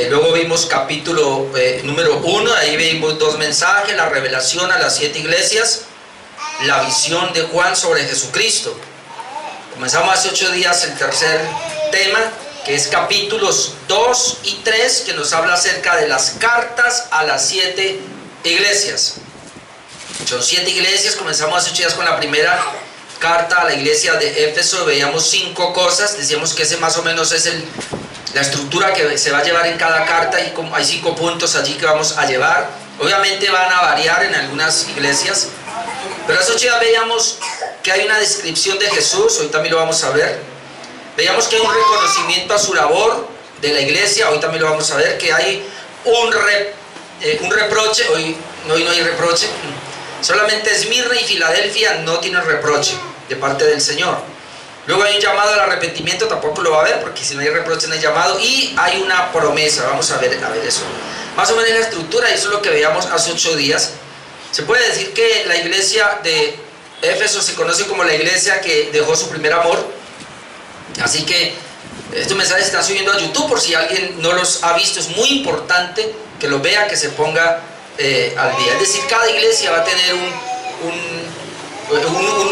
Luego vimos capítulo número 1, ahí vimos 2 mensajes: la revelación a las 7 iglesias, la visión de Juan sobre Jesucristo. Comenzamos hace 8 días el tercer tema, que es capítulos 2 y 3, que nos habla acerca de las cartas a las 7 iglesias. Son 7 iglesias. Comenzamos hace 8 días con la primera carta a la iglesia de Éfeso. Veíamos 5 cosas, decíamos que ese más o menos es la estructura que se va a llevar en cada carta, y hay 5 puntos allí que vamos a llevar. Obviamente van a variar en algunas iglesias, pero hace 8 días veíamos que hay una descripción de Jesús, hoy también lo vamos a ver. Veíamos que hay un reconocimiento a su labor de la iglesia, hoy también lo vamos a ver, que hay un reproche, hoy no hay reproche. Solamente Esmirna y Filadelfia no tienen reproche de parte del Señor. Luego hay un llamado al arrepentimiento, tampoco lo va a ver, porque si no hay reproche no hay llamado. Y hay una promesa, vamos a ver eso. Más o menos la estructura, y eso es lo que veíamos hace 8 días. Se puede decir que la iglesia de Éfeso se conoce como la iglesia que dejó su primer amor. Así que estos mensajes se están subiendo a YouTube, por si alguien no los ha visto. Es muy importante que los vea, que se ponga al día. Es decir, cada iglesia va a tener un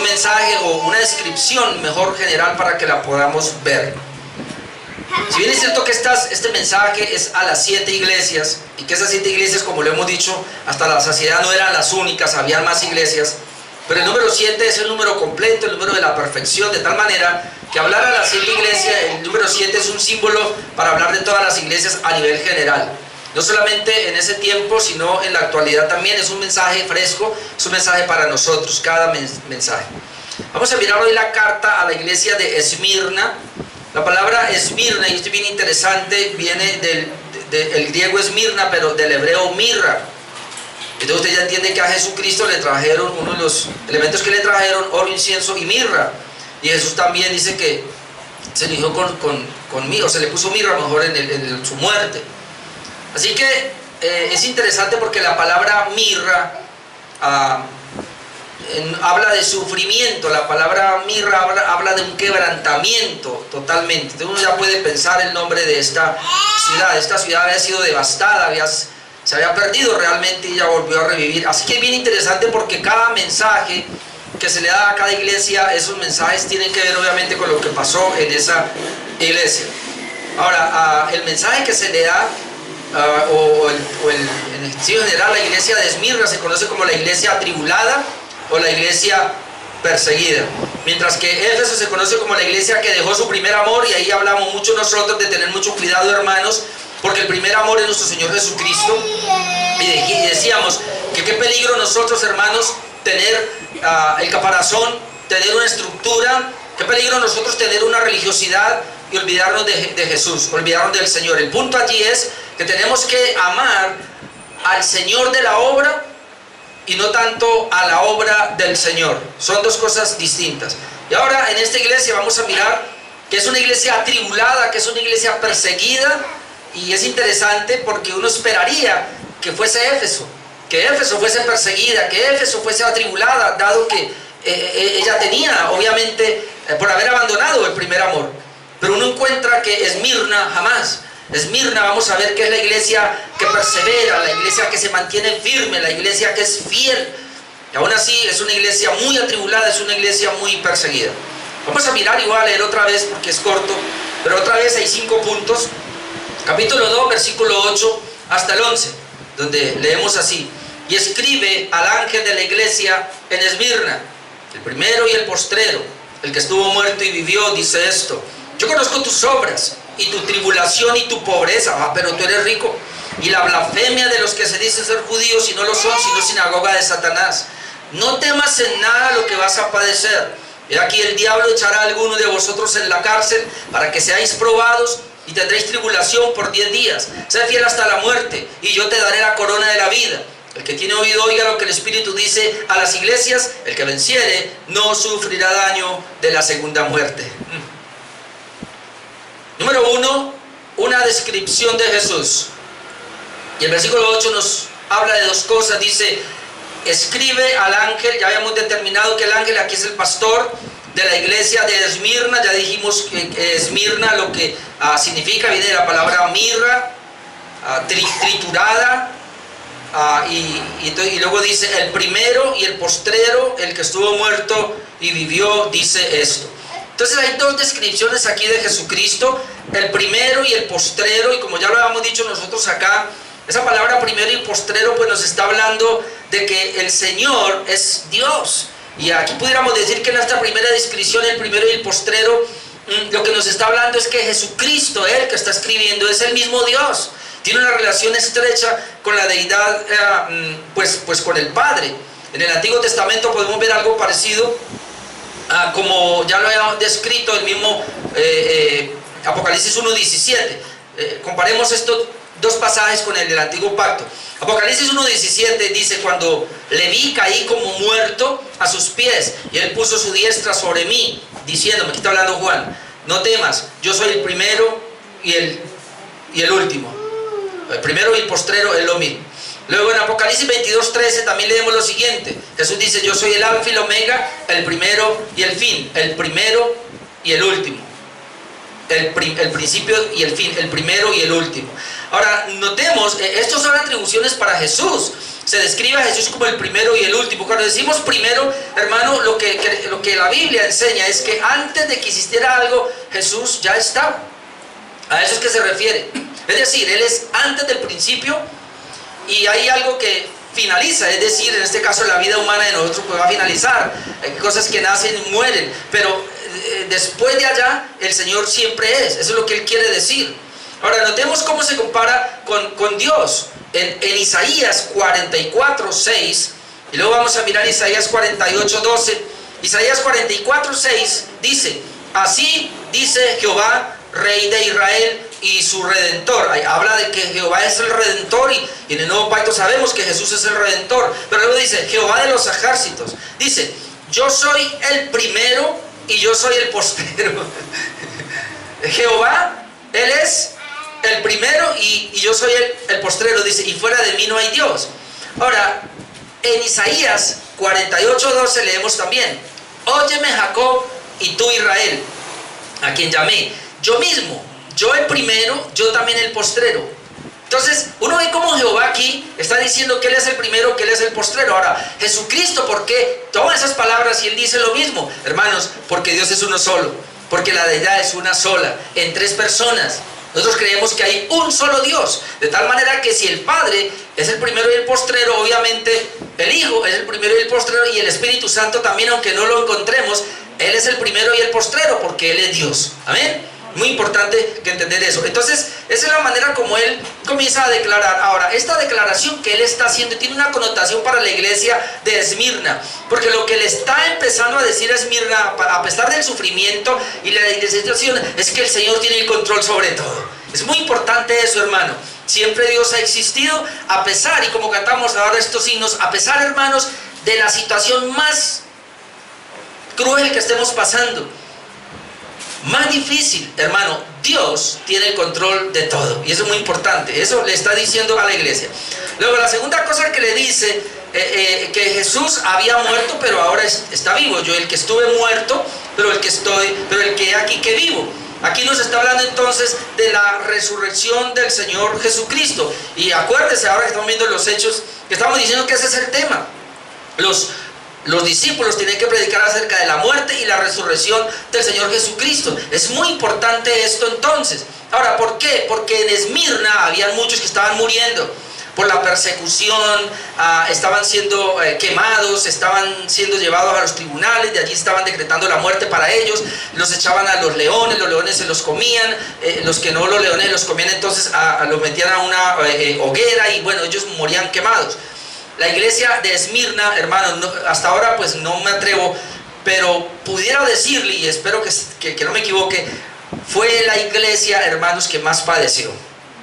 mensaje o una descripción mejor general para que la podamos ver. Si bien es cierto que este mensaje es a las 7 iglesias, y que esas 7 iglesias, como lo hemos dicho, hasta la saciedad no eran las únicas, había más iglesias, pero el número 7 es el número completo, el número de la perfección, de tal manera que hablar a las 7 iglesias, el número 7 es un símbolo para hablar de todas las iglesias a nivel general. No solamente en ese tiempo, sino en la actualidad también. Es un mensaje fresco, es un mensaje para nosotros, cada mensaje. Vamos a mirar hoy la carta a la iglesia de Esmirna. La palabra Esmirna, y esto es bien interesante, viene del griego Esmirna, pero del hebreo mirra. Entonces usted ya entiende que a Jesucristo le trajeron, uno de los elementos que le trajeron, oro, incienso y mirra. Y Jesús también dice que se eligió con mirra, o se le puso mirra mejor en su muerte. Así que es interesante porque la palabra mirra habla de sufrimiento. La palabra mirra habla de un quebrantamiento totalmente. Entonces uno ya puede pensar el nombre de esta ciudad. Esta ciudad había sido devastada, se había perdido realmente, y ya volvió a revivir. Así que es bien interesante porque cada mensaje que se le da a cada iglesia, esos mensajes tienen que ver obviamente con lo que pasó en esa iglesia. Ahora, el mensaje que se le da en el sentido general, la iglesia de Esmirna se conoce como la iglesia atribulada o la iglesia perseguida, mientras que Éfeso se conoce como la iglesia que dejó su primer amor. Y ahí hablamos mucho nosotros de tener mucho cuidado, hermanos, porque el primer amor es nuestro Señor Jesucristo. Y decíamos que qué peligro nosotros, hermanos, tener el caparazón, tener una estructura, qué peligro nosotros tener una religiosidad y olvidarnos de Jesús, olvidarnos del Señor. El punto allí es que tenemos que amar al Señor de la obra y no tanto a la obra del Señor. Son dos cosas distintas. Y ahora en esta iglesia vamos a mirar que es una iglesia atribulada, que es una iglesia perseguida. Y es interesante porque uno esperaría que fuese Éfeso, que Éfeso fuese perseguida, que Éfeso fuese atribulada, dado que ella tenía, obviamente, por haber abandonado el primer amor. Pero uno encuentra que Esmirna jamás. Esmirna, vamos a ver que es la iglesia que persevera, la iglesia que se mantiene firme, la iglesia que es fiel. Y aún así es una iglesia muy atribulada, es una iglesia muy perseguida. Vamos a mirar y voy a leer otra vez porque es corto, pero otra vez hay 5 puntos. Capítulo 2, versículo 8 hasta el 11, donde leemos así: y escribe al ángel de la iglesia en Esmirna, el primero y el postrero, el que estuvo muerto y vivió, dice esto: yo conozco tus obras y tu tribulación y tu pobreza, pero tú eres rico, y la blasfemia de los que se dicen ser judíos y no lo son, sino sinagoga de Satanás. No temas en nada lo que vas a padecer. He aquí, el diablo echará a alguno de vosotros en la cárcel para que seáis probados, y tendréis tribulación por 10 días. Sé fiel hasta la muerte, y yo te daré la corona de la vida. El que tiene oído, oiga lo que el Espíritu dice a las iglesias. El que venciere no sufrirá daño de la segunda muerte. Número 1, una descripción de Jesús. Y el versículo 8 nos habla de 2 cosas. Dice: escribe al ángel. Ya habíamos determinado que el ángel aquí es el pastor de la iglesia de Esmirna. Ya dijimos que Esmirna lo que significa, viene de la palabra mirra, triturada, y luego dice el primero y el postrero, el que estuvo muerto y vivió, dice esto. Entonces hay dos descripciones aquí de Jesucristo, el primero y el postrero, y como ya lo habíamos dicho nosotros acá, esa palabra primero y postrero pues nos está hablando de que el Señor es Dios. Y aquí pudiéramos decir que en esta primera descripción, el primero y el postrero, lo que nos está hablando es que Jesucristo, Él que está escribiendo, es el mismo Dios. Tiene una relación estrecha con la deidad, pues con el Padre. En el Antiguo Testamento podemos ver algo parecido, como ya lo he descrito el mismo Apocalipsis 1:17. Comparemos estos dos pasajes con el del Antiguo Pacto. Apocalipsis 1:17 dice: cuando le vi, caí como muerto a sus pies, y Él puso su diestra sobre mí, diciéndome, aquí está hablando Juan, no temas, yo soy el primero y el último. El primero y el postrero es lo mismo. Luego en Apocalipsis 22:13 también leemos lo siguiente. Jesús dice: yo soy el alfa y el omega, el primero y el fin, el primero y el último, el principio y el fin, el primero y el último. Ahora notemos, estas son atribuciones para Jesús. Se describe a Jesús como el primero y el último. Cuando decimos primero, hermano, lo que la Biblia enseña es que antes de que existiera algo, Jesús ya estaba. A eso es que se refiere. Es decir, Él es antes del principio, y hay algo que finaliza, es decir, en este caso la vida humana de nosotros pues va a finalizar. Hay cosas que nacen y mueren, pero después de allá el Señor siempre es. Eso es lo que Él quiere decir. Ahora notemos cómo se compara con Dios en Isaías 44:6, y luego vamos a mirar Isaías 48:12. Isaías 44:6 dice: así dice Jehová, Rey de Israel y su Redentor. Habla de que Jehová es el Redentor, y en el Nuevo Pacto sabemos que Jesús es el Redentor. Pero luego dice: Jehová de los ejércitos. Dice: yo soy el primero y yo soy el postrero. Jehová, Él es el primero y yo soy el postrero. Dice: y fuera de mí no hay Dios. Ahora, en Isaías 48:12 leemos también: óyeme Jacob y tú Israel, a quien llamé yo mismo, yo el primero, yo también el postrero. Entonces uno ve cómo Jehová aquí está diciendo que Él es el primero, que Él es el postrero. Ahora Jesucristo, ¿por qué toma esas palabras y Él dice lo mismo? Hermanos, porque Dios es uno solo, porque la deidad es una sola, en tres personas. Nosotros creemos que hay un solo Dios, de tal manera que si el Padre es el primero y el postrero, obviamente el Hijo es el primero y el postrero, y el Espíritu Santo también, aunque no lo encontremos, Él es el primero y el postrero, porque Él es Dios. Amén. Muy importante que entender eso. Entonces, esa es la manera como Él comienza a declarar. Ahora, esta declaración que Él está haciendo tiene una connotación para la iglesia de Esmirna, porque lo que le está empezando a decir a Esmirna, a pesar del sufrimiento y la situación, es que el Señor tiene el control sobre todo. Es muy importante eso, hermano. Siempre Dios ha existido, a pesar, y como cantamos ahora estos himnos, a pesar, hermanos, de la situación más cruel que estemos pasando, más difícil, hermano, Dios tiene el control de todo, y eso es muy importante. Eso le está diciendo a la iglesia. Luego, la segunda cosa que le dice, que Jesús había muerto, pero ahora está vivo. Yo, el que estuve muerto, pero el que aquí que vivo. Aquí nos está hablando entonces de la resurrección del Señor Jesucristo. Y acuérdese, ahora que estamos viendo los hechos, que estamos diciendo que ese es el tema. Los discípulos tienen que predicar acerca de la muerte y la resurrección del Señor Jesucristo. Es muy importante esto entonces. Ahora, ¿por qué? Porque en Esmirna habían muchos que estaban muriendo por la persecución, estaban siendo quemados, estaban siendo llevados a los tribunales, de allí estaban decretando la muerte para ellos, los echaban a los leones se los comían, los que no, los leones los comían, entonces los metían a una hoguera, y bueno, ellos morían quemados. La iglesia de Esmirna, hermanos, hasta ahora pues no me atrevo, pero pudiera decirle, y espero que no me equivoque, fue la iglesia, hermanos, que más padeció.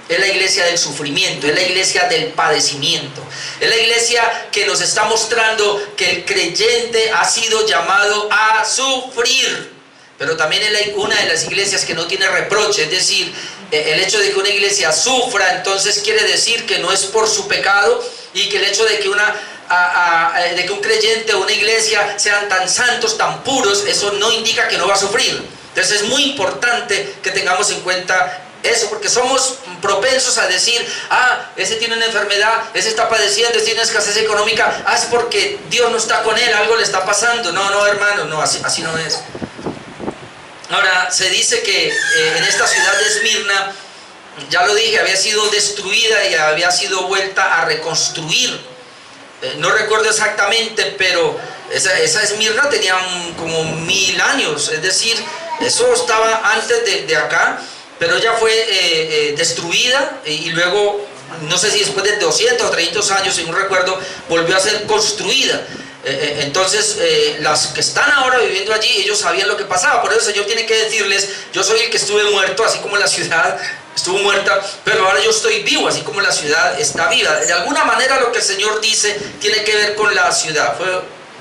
Es la iglesia del sufrimiento, es la iglesia del padecimiento, es la iglesia que nos está mostrando que el creyente ha sido llamado a sufrir. Pero también es una de las iglesias que no tiene reproche, es decir, el hecho de que una iglesia sufra, entonces quiere decir que no es por su pecado, y que el hecho de que un creyente o una iglesia sean tan santos, tan puros, eso no indica que no va a sufrir. Entonces es muy importante que tengamos en cuenta eso, porque somos propensos a decir, ese tiene una enfermedad, ese está padeciendo, ese tiene una escasez económica, es porque Dios no está con él, algo le está pasando. No, hermano, no, así no es. Ahora, se dice que en esta ciudad de Esmirna, ya lo dije, había sido destruida y había sido vuelta a reconstruir. No recuerdo exactamente, pero esa Esmirna tenía como 1000 años, es decir, eso estaba antes de acá, pero ya fue destruida y luego, no sé si después de 200 o 300 años, según recuerdo, volvió a ser construida. Entonces, las que están ahora viviendo allí, ellos sabían lo que pasaba. Por eso el Señor tiene que decirles: yo soy el que estuve muerto, así como la ciudad estuvo muerta, pero ahora yo estoy vivo, así como la ciudad está viva. De alguna manera lo que el Señor dice tiene que ver con la ciudad.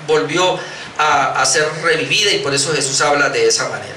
Volvió a ser revivida, y por eso Jesús habla de esa manera.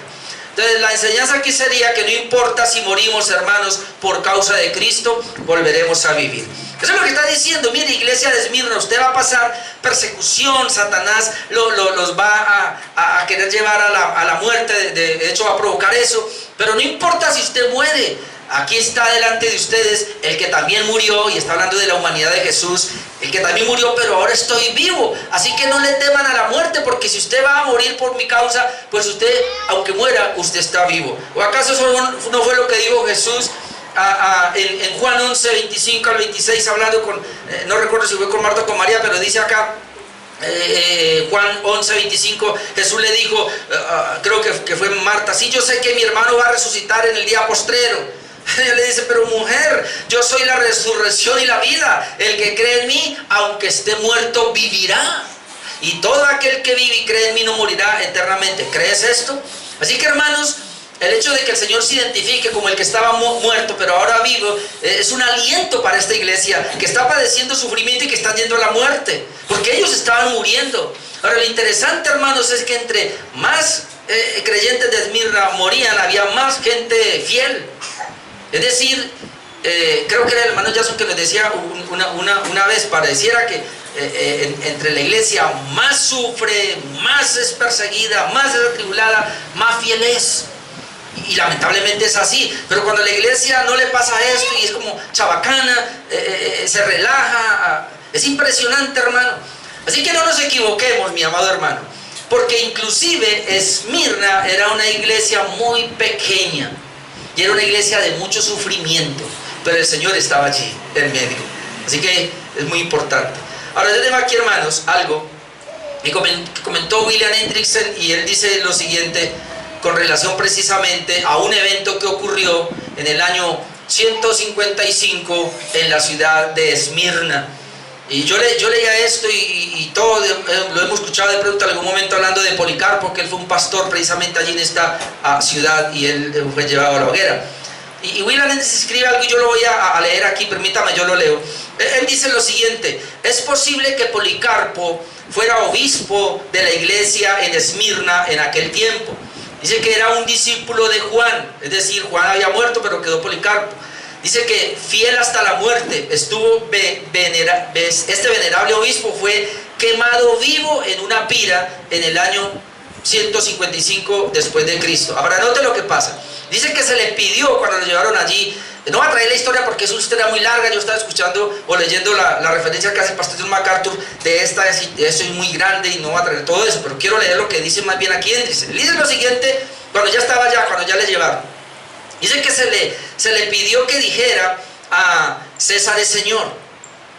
Entonces, la enseñanza aquí sería que no importa si morimos, hermanos, por causa de Cristo, volveremos a vivir. Eso es lo que está diciendo. Mire, iglesia de Esmirna, usted va a pasar persecución. Satanás los va a querer llevar a la muerte. De hecho, va a provocar eso. Pero no importa si usted muere. Aquí está delante de ustedes el que también murió, y está hablando de la humanidad de Jesús, el que también murió, pero ahora estoy vivo. Así que no le teman a la muerte, porque si usted va a morir por mi causa, pues usted, aunque muera, usted está vivo. ¿O acaso eso no fue lo que dijo Jesús en Juan 11, 25 al 26, hablando con, no recuerdo si fue con Marta o con María, pero dice acá, Juan 11, 25, Jesús le dijo, creo que fue Marta: sí, yo sé que mi hermano va a resucitar en el día postrero. Ella le dice: pero mujer, yo soy la resurrección y la vida. El que cree en mí, aunque esté muerto, vivirá. Y todo aquel que vive y cree en mí no morirá eternamente. ¿Crees esto? Así que, hermanos, el hecho de que el Señor se identifique como el que estaba muerto pero ahora vivo, es un aliento para esta iglesia que está padeciendo sufrimiento y que está yendo a la muerte, porque ellos estaban muriendo. Ahora, lo interesante, hermanos, es que entre más creyentes de Esmirna morían, había más gente fiel. Es decir, creo que era el hermano Jason que nos decía una vez, pareciera que entre la iglesia más sufre, más es perseguida, más es atribulada, más fiel es. Y lamentablemente es así. Pero cuando a la iglesia no le pasa esto y es como chabacana, se relaja, es impresionante, hermano. Así que no nos equivoquemos, mi amado hermano, porque inclusive Esmirna era una iglesia muy pequeña y era una iglesia de mucho sufrimiento, pero el Señor estaba allí en medio. Así que es muy importante. Ahora, yo tengo aquí, hermanos, algo que comentó William Hendrickson, y él dice lo siguiente con relación precisamente a un evento que ocurrió en el año 155 en la ciudad de Esmirna. Y yo leía esto y todo lo hemos escuchado de pronto en algún momento hablando de Policarpo, que él fue un pastor precisamente allí en esta ciudad, y él fue llevado a la hoguera. Y William escribe algo y yo lo voy a leer aquí, permítame, yo lo leo. Él dice lo siguiente: es posible que Policarpo fuera obispo de la iglesia en Esmirna en aquel tiempo. Dice que era un discípulo de Juan, es decir, Juan había muerto pero quedó Policarpo. Dice que fiel hasta la muerte estuvo, este venerable obispo fue quemado vivo en una pira en el año 155 después de Cristo. Ahora, note lo que pasa. Dice que se le pidió cuando lo llevaron allí. No voy a traer la historia porque es una historia muy larga. Yo estaba escuchando o leyendo la referencia que hace el pastor John MacArthur de esto es muy grande y no voy a traer todo eso, pero quiero leer lo que dice más bien aquí. Dice lo siguiente, cuando ya le llevaron. Dice que se le pidió que dijera a César es Señor,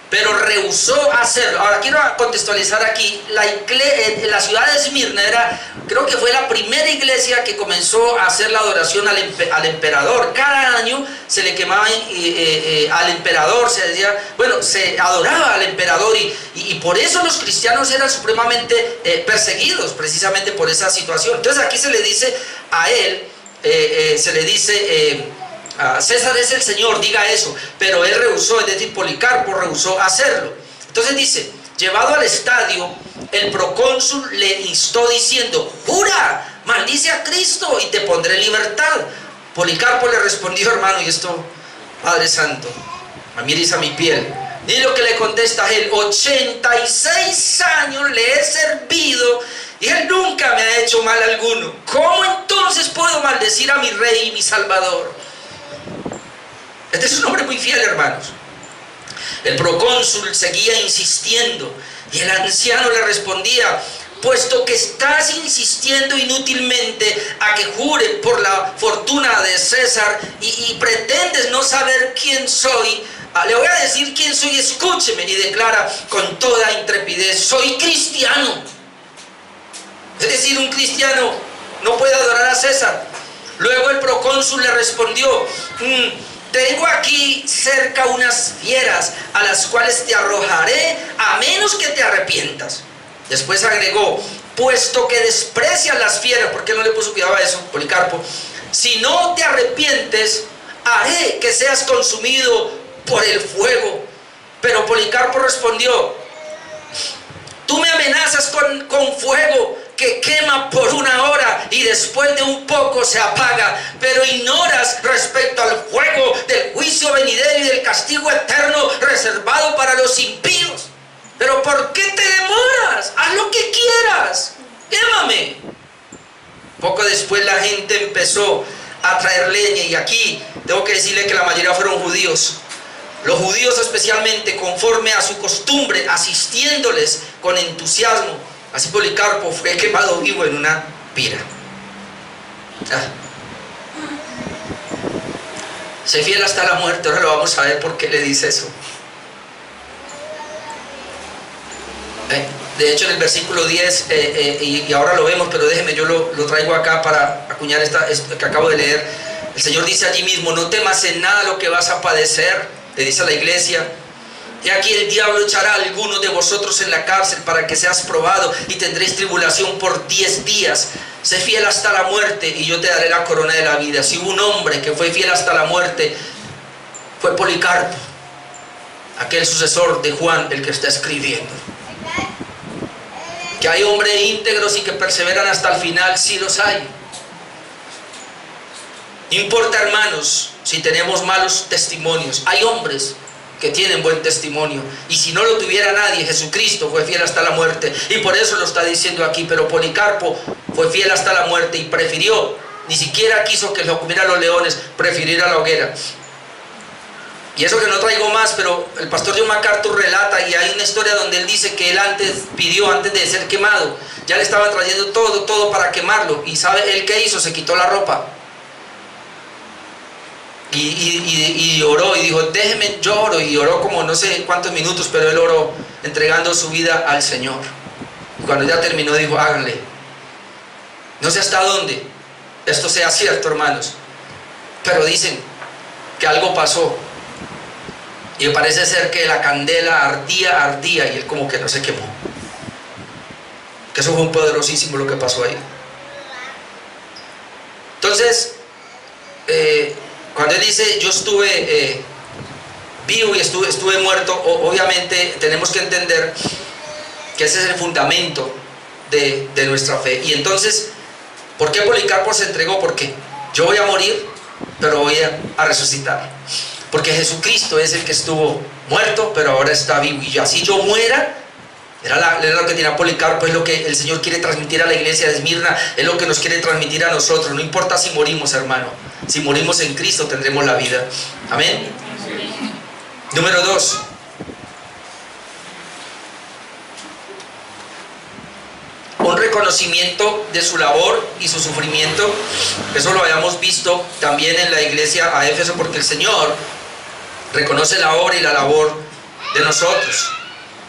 pero rehusó hacerlo. Ahora quiero contextualizar aquí. La ciudad de Esmirna creo que fue la primera iglesia que comenzó a hacer la adoración al emperador. Cada año se le quemaba al emperador, se decía, bueno, se adoraba al emperador, y por eso los cristianos eran supremamente perseguidos, precisamente por esa situación. Entonces aquí se le dice a él, César es el Señor, diga eso, pero él rehusó, es decir, Policarpo rehusó hacerlo. Entonces dice: llevado al estadio, el procónsul le instó diciendo: jura, maldice a Cristo y te pondré en libertad. Policarpo le respondió, hermano, y esto, Padre Santo, a mí eriza mi piel. Y lo que le contesta a él: 86 años le he servido y él nunca me ha hecho mal alguno. ¿Cómo entonces puedo maldecir a mi rey y mi salvador? Este es un hombre muy fiel, hermanos. El procónsul seguía insistiendo y el anciano le respondía: puesto que estás insistiendo inútilmente a que jure por la fortuna de César y pretendes no saber quién soy, le voy a decir quién soy, escúcheme. Y declara con toda intrepidez: soy cristiano. Es decir, un cristiano no puede adorar a César. Luego el procónsul le respondió: tengo aquí cerca unas fieras a las cuales te arrojaré a menos que te arrepientas. Después agregó: puesto que desprecias las fieras, ¿por qué no le puso cuidado a eso, Policarpo? Si no te arrepientes, haré que seas consumido por el fuego. Pero Policarpo respondió: tú me amenazas con fuego que quema por una hora y después de un poco se apaga, pero ignoras respecto al fuego del juicio venidero y del castigo eterno reservado para los impíos. Pero ¿por qué te demoras? Haz lo que quieras, quémame. Poco después la gente empezó a traer leña, y aquí tengo que decirle que la mayoría fueron judíos. Los judíos, especialmente, conforme a su costumbre, asistiéndoles con entusiasmo. Así Policarpo fue quemado vivo en una pira. Sé fiel hasta la muerte. Ahora lo vamos a ver por qué le dice eso. De hecho, en el versículo 10, y ahora lo vemos, pero déjeme, yo lo traigo acá para acuñar esto que acabo de leer. El Señor dice allí mismo: no temas en nada lo que vas a padecer. Le dice a la iglesia: y aquí el diablo echará a algunos de vosotros en la cárcel para que seas probado, y tendréis tribulación por 10 días. Sé fiel hasta la muerte y yo te daré la corona de la vida. Si hubo un hombre que fue fiel hasta la muerte, fue Policarpo, aquel sucesor de Juan, el que está escribiendo. Que hay hombres íntegros y que perseveran hasta el final, sí los hay. No importa, hermanos, si tenemos malos testimonios. Hay hombres que tienen buen testimonio, y si no lo tuviera nadie, Jesucristo fue fiel hasta la muerte, y por eso lo está diciendo aquí. Pero Policarpo fue fiel hasta la muerte y prefirió, ni siquiera quiso que lo comieran los leones, prefirió ir a la hoguera. Y eso que no traigo más, pero el pastor John MacArthur relata, y hay una historia donde él dice que él pidió antes de ser quemado, ya le estaban trayendo todo para quemarlo, y ¿sabe él qué hizo? Se quitó la ropa y oró y dijo: déjeme, yo oro. Y oró como no sé cuántos minutos, pero él oró entregando su vida al Señor. Y cuando ya terminó dijo: háganle. No sé hasta dónde esto sea cierto, hermanos, pero dicen que algo pasó, y parece ser que la candela ardía, y él como que no se quemó. Que eso fue un poderosísimo lo que pasó ahí. Entonces, cuando él dice: yo estuve vivo y estuve muerto, obviamente tenemos que entender que ese es el fundamento de nuestra fe. Y entonces, ¿por qué Policarpo se entregó? Porque yo voy a morir, pero voy a resucitar. Porque Jesucristo es el que estuvo muerto, pero ahora está vivo. Y así yo muera, era lo que tenía Policarpo, es lo que el Señor quiere transmitir a la iglesia de Esmirna, es lo que nos quiere transmitir a nosotros. No importa si morimos, hermano. Si morimos en Cristo, tendremos la vida. Amén. Número 2. Un reconocimiento de su labor y su sufrimiento. Eso lo habíamos visto también en la iglesia a Éfeso, porque el Señor reconoce la obra y la labor de nosotros.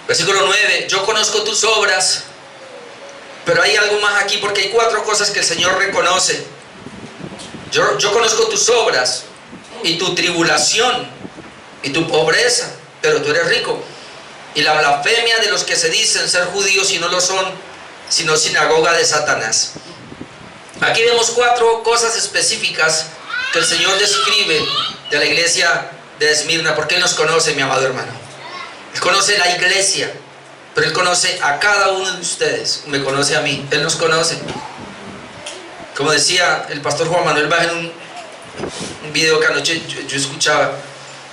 Versículo 9: yo conozco tus obras. Pero hay algo más aquí, porque hay 4 cosas que el Señor reconoce. Yo conozco tus obras y tu tribulación y tu pobreza, pero tú eres rico. Y la blasfemia de los que se dicen ser judíos y no lo son, sino sinagoga de Satanás. Aquí vemos 4 cosas específicas que el Señor describe de la iglesia de Esmirna, porque Él nos conoce, mi amado hermano. Él conoce la iglesia, pero Él conoce a cada uno de ustedes. Me conoce a mí, Él nos conoce. Como decía el pastor Juan Manuel Baja en un video que anoche yo escuchaba: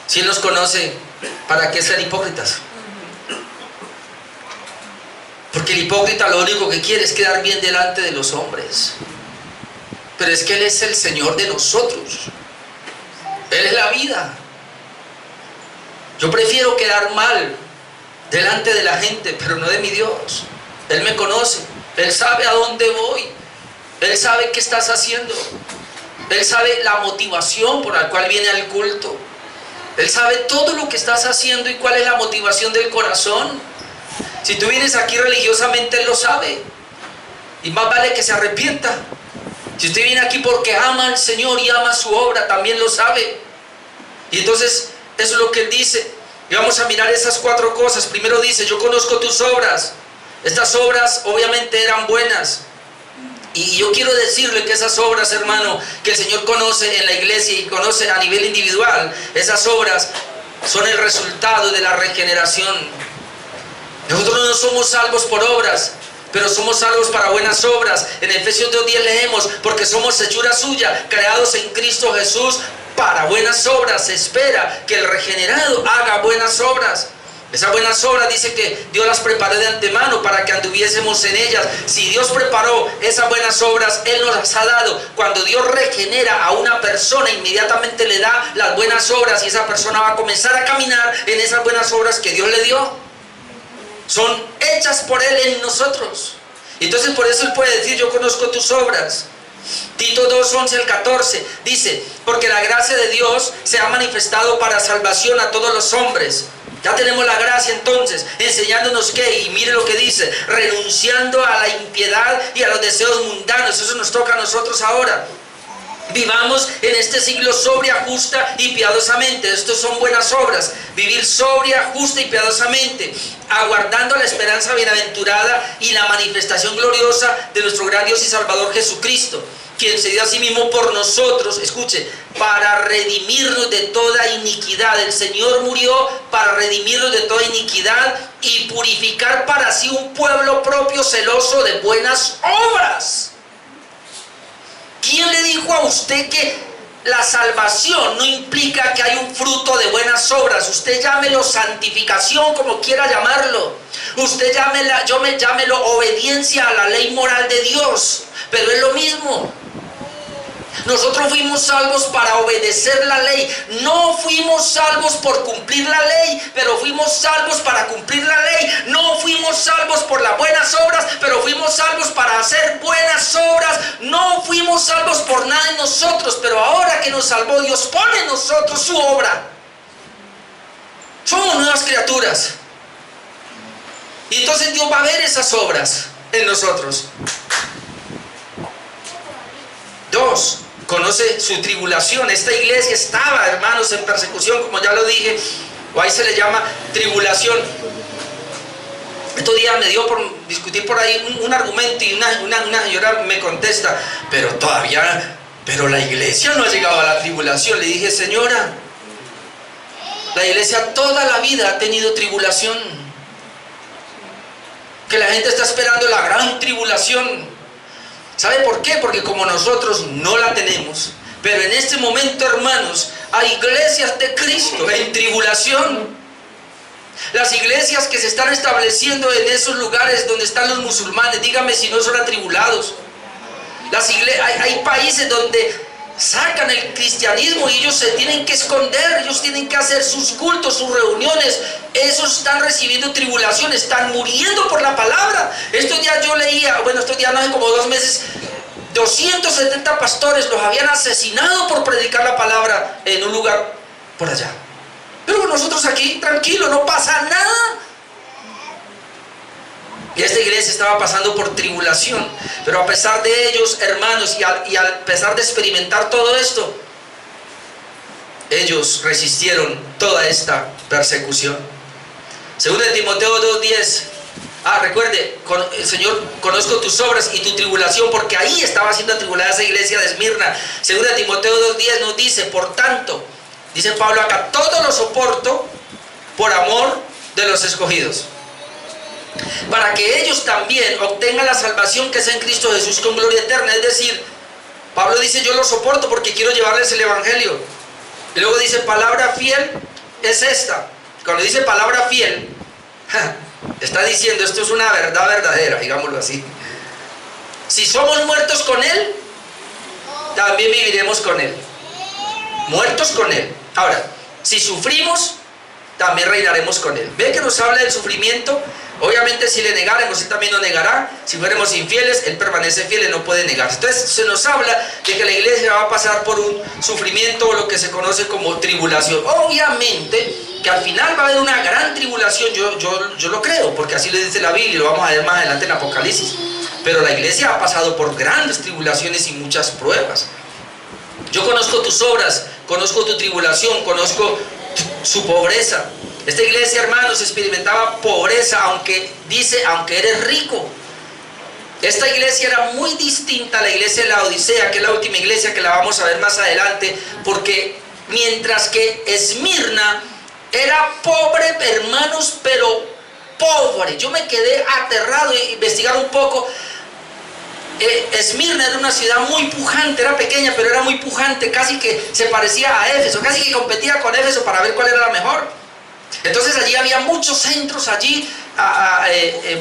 si Él nos conoce, ¿para qué ser hipócritas? Porque el hipócrita lo único que quiere es quedar bien delante de los hombres. Pero es que Él es el Señor de nosotros. Él es la vida. Yo prefiero quedar mal delante de la gente, pero no de mi Dios. Él me conoce, Él sabe a dónde voy, Él sabe qué estás haciendo, Él sabe la motivación por la cual viene al culto, Él sabe todo lo que estás haciendo y cuál es la motivación del corazón. Si tú vienes aquí religiosamente, Él lo sabe, y más vale que se arrepienta. Si usted viene aquí porque ama al Señor y ama su obra, también lo sabe. Y entonces eso es lo que Él dice. Y vamos a mirar esas 4 cosas. Primero dice: yo conozco tus obras. Estas obras obviamente eran buenas. Y yo quiero decirle que esas obras, hermano, que el Señor conoce en la iglesia y conoce a nivel individual, esas obras son el resultado de la regeneración. Nosotros no somos salvos por obras, pero somos salvos para buenas obras. En Efesios 2:10 leemos: porque somos hechura suya, creados en Cristo Jesús para buenas obras. Se espera que el regenerado haga buenas obras. Esas buenas obras dice que Dios las preparó de antemano para que anduviésemos en ellas. Si Dios preparó esas buenas obras, Él nos las ha dado. Cuando Dios regenera a una persona, inmediatamente le da las buenas obras y esa persona va a comenzar a caminar en esas buenas obras que Dios le dio. Son hechas por Él en nosotros. Entonces por eso Él puede decir: yo conozco tus obras. Tito 2:11-14 dice: porque la gracia de Dios se ha manifestado para salvación a todos los hombres. Ya tenemos la gracia entonces, enseñándonos que, y mire lo que dice: renunciando a la impiedad y a los deseos mundanos. Eso nos toca a nosotros ahora. Vivamos en este siglo sobria, justa y piadosamente. Estos son buenas obras. Vivir sobria, justa y piadosamente, aguardando la esperanza bienaventurada y la manifestación gloriosa de nuestro gran Dios y Salvador Jesucristo, quien se dio a sí mismo por nosotros, escuche, para redimirnos de toda iniquidad. El Señor murió para redimirnos de toda iniquidad y purificar para sí un pueblo propio, celoso de buenas obras. ¿Quién le dijo a usted que la salvación no implica que hay un fruto de buenas obras? Usted llámelo santificación, como quiera llamarlo. Usted llámelo obediencia a la ley moral de Dios. Pero es lo mismo. Nosotros fuimos salvos para obedecer la ley. No fuimos salvos por cumplir la ley, pero fuimos salvos para cumplir la ley. No fuimos salvos por las buenas obras, pero fuimos salvos para hacer buenas obras. No fuimos salvos por nada en nosotros, pero ahora que nos salvó, Dios pone en nosotros su obra. Somos nuevas criaturas. Y entonces Dios va a ver esas obras en nosotros. 2. Conoce su tribulación. Esta iglesia estaba, hermanos, en persecución, como ya lo dije, o ahí se le llama tribulación. Estos días me dio por discutir por ahí un argumento y una señora me contesta: pero la iglesia no ha llegado a la tribulación. Le dije: señora, la iglesia toda la vida ha tenido tribulación. Que la gente está esperando la gran tribulación. ¿Sabe por qué? Porque como nosotros no la tenemos, pero en este momento, hermanos, hay iglesias de Cristo en tribulación. Las iglesias que se están estableciendo en esos lugares donde están los musulmanes, dígame si no son atribulados. Hay países donde sacan el cristianismo y ellos se tienen que esconder, ellos tienen que hacer sus cultos, sus reuniones. Esos están recibiendo tribulación, están muriendo por la palabra. Estos días yo leía, estos días no, hace como 2 meses, 270 pastores los habían asesinado por predicar la palabra en un lugar por allá. Pero nosotros aquí, tranquilo, no pasa nada. Y esta iglesia estaba pasando por tribulación, pero a pesar de ellos, hermanos, y a pesar de experimentar todo esto, ellos resistieron toda esta persecución. Según de Timoteo 2:10, recuerde, Señor, conozco tus obras y tu tribulación, porque ahí estaba siendo atribulada esa iglesia de Esmirna. Según de Timoteo 2:10 nos dice: por tanto, dice Pablo acá, todo lo soporto por amor de los escogidos, para que ellos también obtengan la salvación que es en Cristo Jesús con gloria eterna. Es decir, Pablo dice: yo lo soporto porque quiero llevarles el evangelio. Y luego dice: palabra fiel es esta. Cuando dice palabra fiel, está diciendo: esto es una verdad verdadera, digámoslo así. Si somos muertos con Él, también viviremos con Él. Muertos con Él. Ahora, si sufrimos, también reinaremos con Él. Ve que nos habla del sufrimiento. Obviamente si le negáramos, Él también nos negará. Si fuéramos infieles, Él permanece fiel, Él no puede negarse. Entonces se nos habla de que la iglesia va a pasar por un sufrimiento, o lo que se conoce como tribulación. Obviamente que al final va a haber una gran tribulación, yo lo creo, porque así le dice la Biblia, y lo vamos a ver más adelante en Apocalipsis. Pero la iglesia ha pasado por grandes tribulaciones y muchas pruebas. Yo conozco tus obras, conozco tu tribulación, conozco su pobreza. Esta iglesia, hermanos, experimentaba pobreza, aunque eres rico. Esta iglesia era muy distinta a la iglesia de la Odisea, que es la última iglesia que la vamos a ver más adelante, porque mientras que Esmirna era pobre, hermanos, pero pobre. Yo me quedé aterrado e investigar un poco. Esmirna era una ciudad muy pujante, era pequeña, pero era muy pujante, casi que se parecía a Éfeso, casi que competía con Éfeso para ver cuál era la mejor. Entonces allí había muchos centros,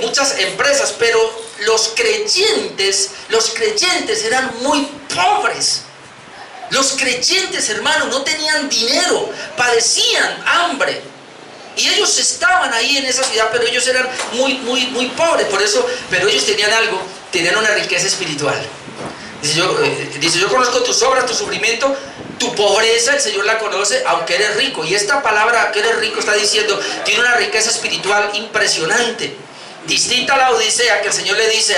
muchas empresas, pero los creyentes eran muy pobres. Los creyentes, hermanos, no tenían dinero, padecían hambre. Y ellos estaban ahí en esa ciudad, pero ellos eran muy pobres. Por eso, pero ellos tenían algo, tenían una riqueza espiritual. Dice, yo conozco tus obras, tu sufrimiento, tu pobreza, el Señor la conoce, aunque eres rico. Y esta palabra, que eres rico, está diciendo, tiene una riqueza espiritual impresionante. Distinta a la Odisea, que el Señor le dice,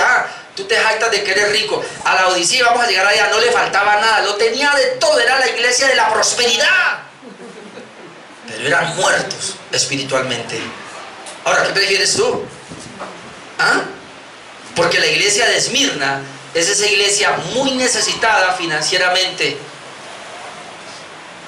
tú te jactas de que eres rico. A la Odisea, vamos a llegar allá, no le faltaba nada, lo tenía de todo, era la iglesia de la prosperidad. Pero eran muertos espiritualmente. Ahora, ¿qué prefieres tú? Porque la iglesia de Esmirna es esa iglesia muy necesitada financieramente,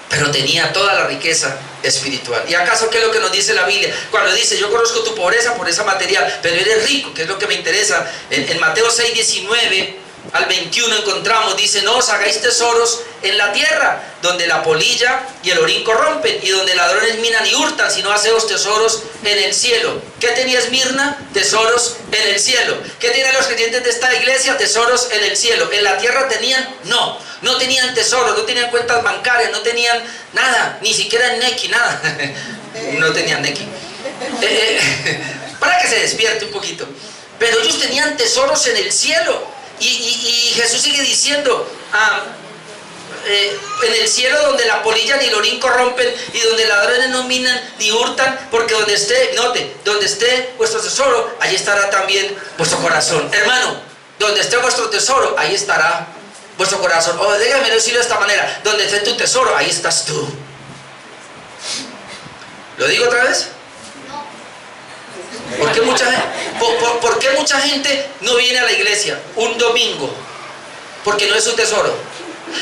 pero tenía toda la riqueza espiritual. ¿Y acaso qué es lo que nos dice la Biblia? Cuando dice, yo conozco tu pobreza material, pero eres rico, que es lo que me interesa. En Mateo 6, 19 al 21 encontramos, dice, no os hagáis tesoros en la tierra, donde la polilla y el orín corrompen, y donde ladrones minan y hurtan, sino haceos tesoros en el cielo. ¿Qué tenía Esmirna? Tesoros en el cielo. ¿Qué tienen los creyentes de esta iglesia? Tesoros en el cielo. ¿En la tierra tenían? No tenían tesoros, no tenían cuentas bancarias, no tenían nada, ni siquiera Neki, nada. No tenían Neki. Para que se despierte un poquito. Pero ellos tenían tesoros en el cielo. Y Jesús sigue diciendo, en el cielo donde la polilla ni el orín corrompen, y donde ladrones no minan ni hurtan, porque donde esté vuestro tesoro, allí estará también vuestro corazón. Hermano, donde esté vuestro tesoro, ahí estará vuestro corazón. Déjame decirlo de esta manera, donde esté tu tesoro, ahí estás tú. ¿Lo digo otra vez? ¿Por qué mucha gente no viene a la iglesia un domingo? Porque no es su tesoro.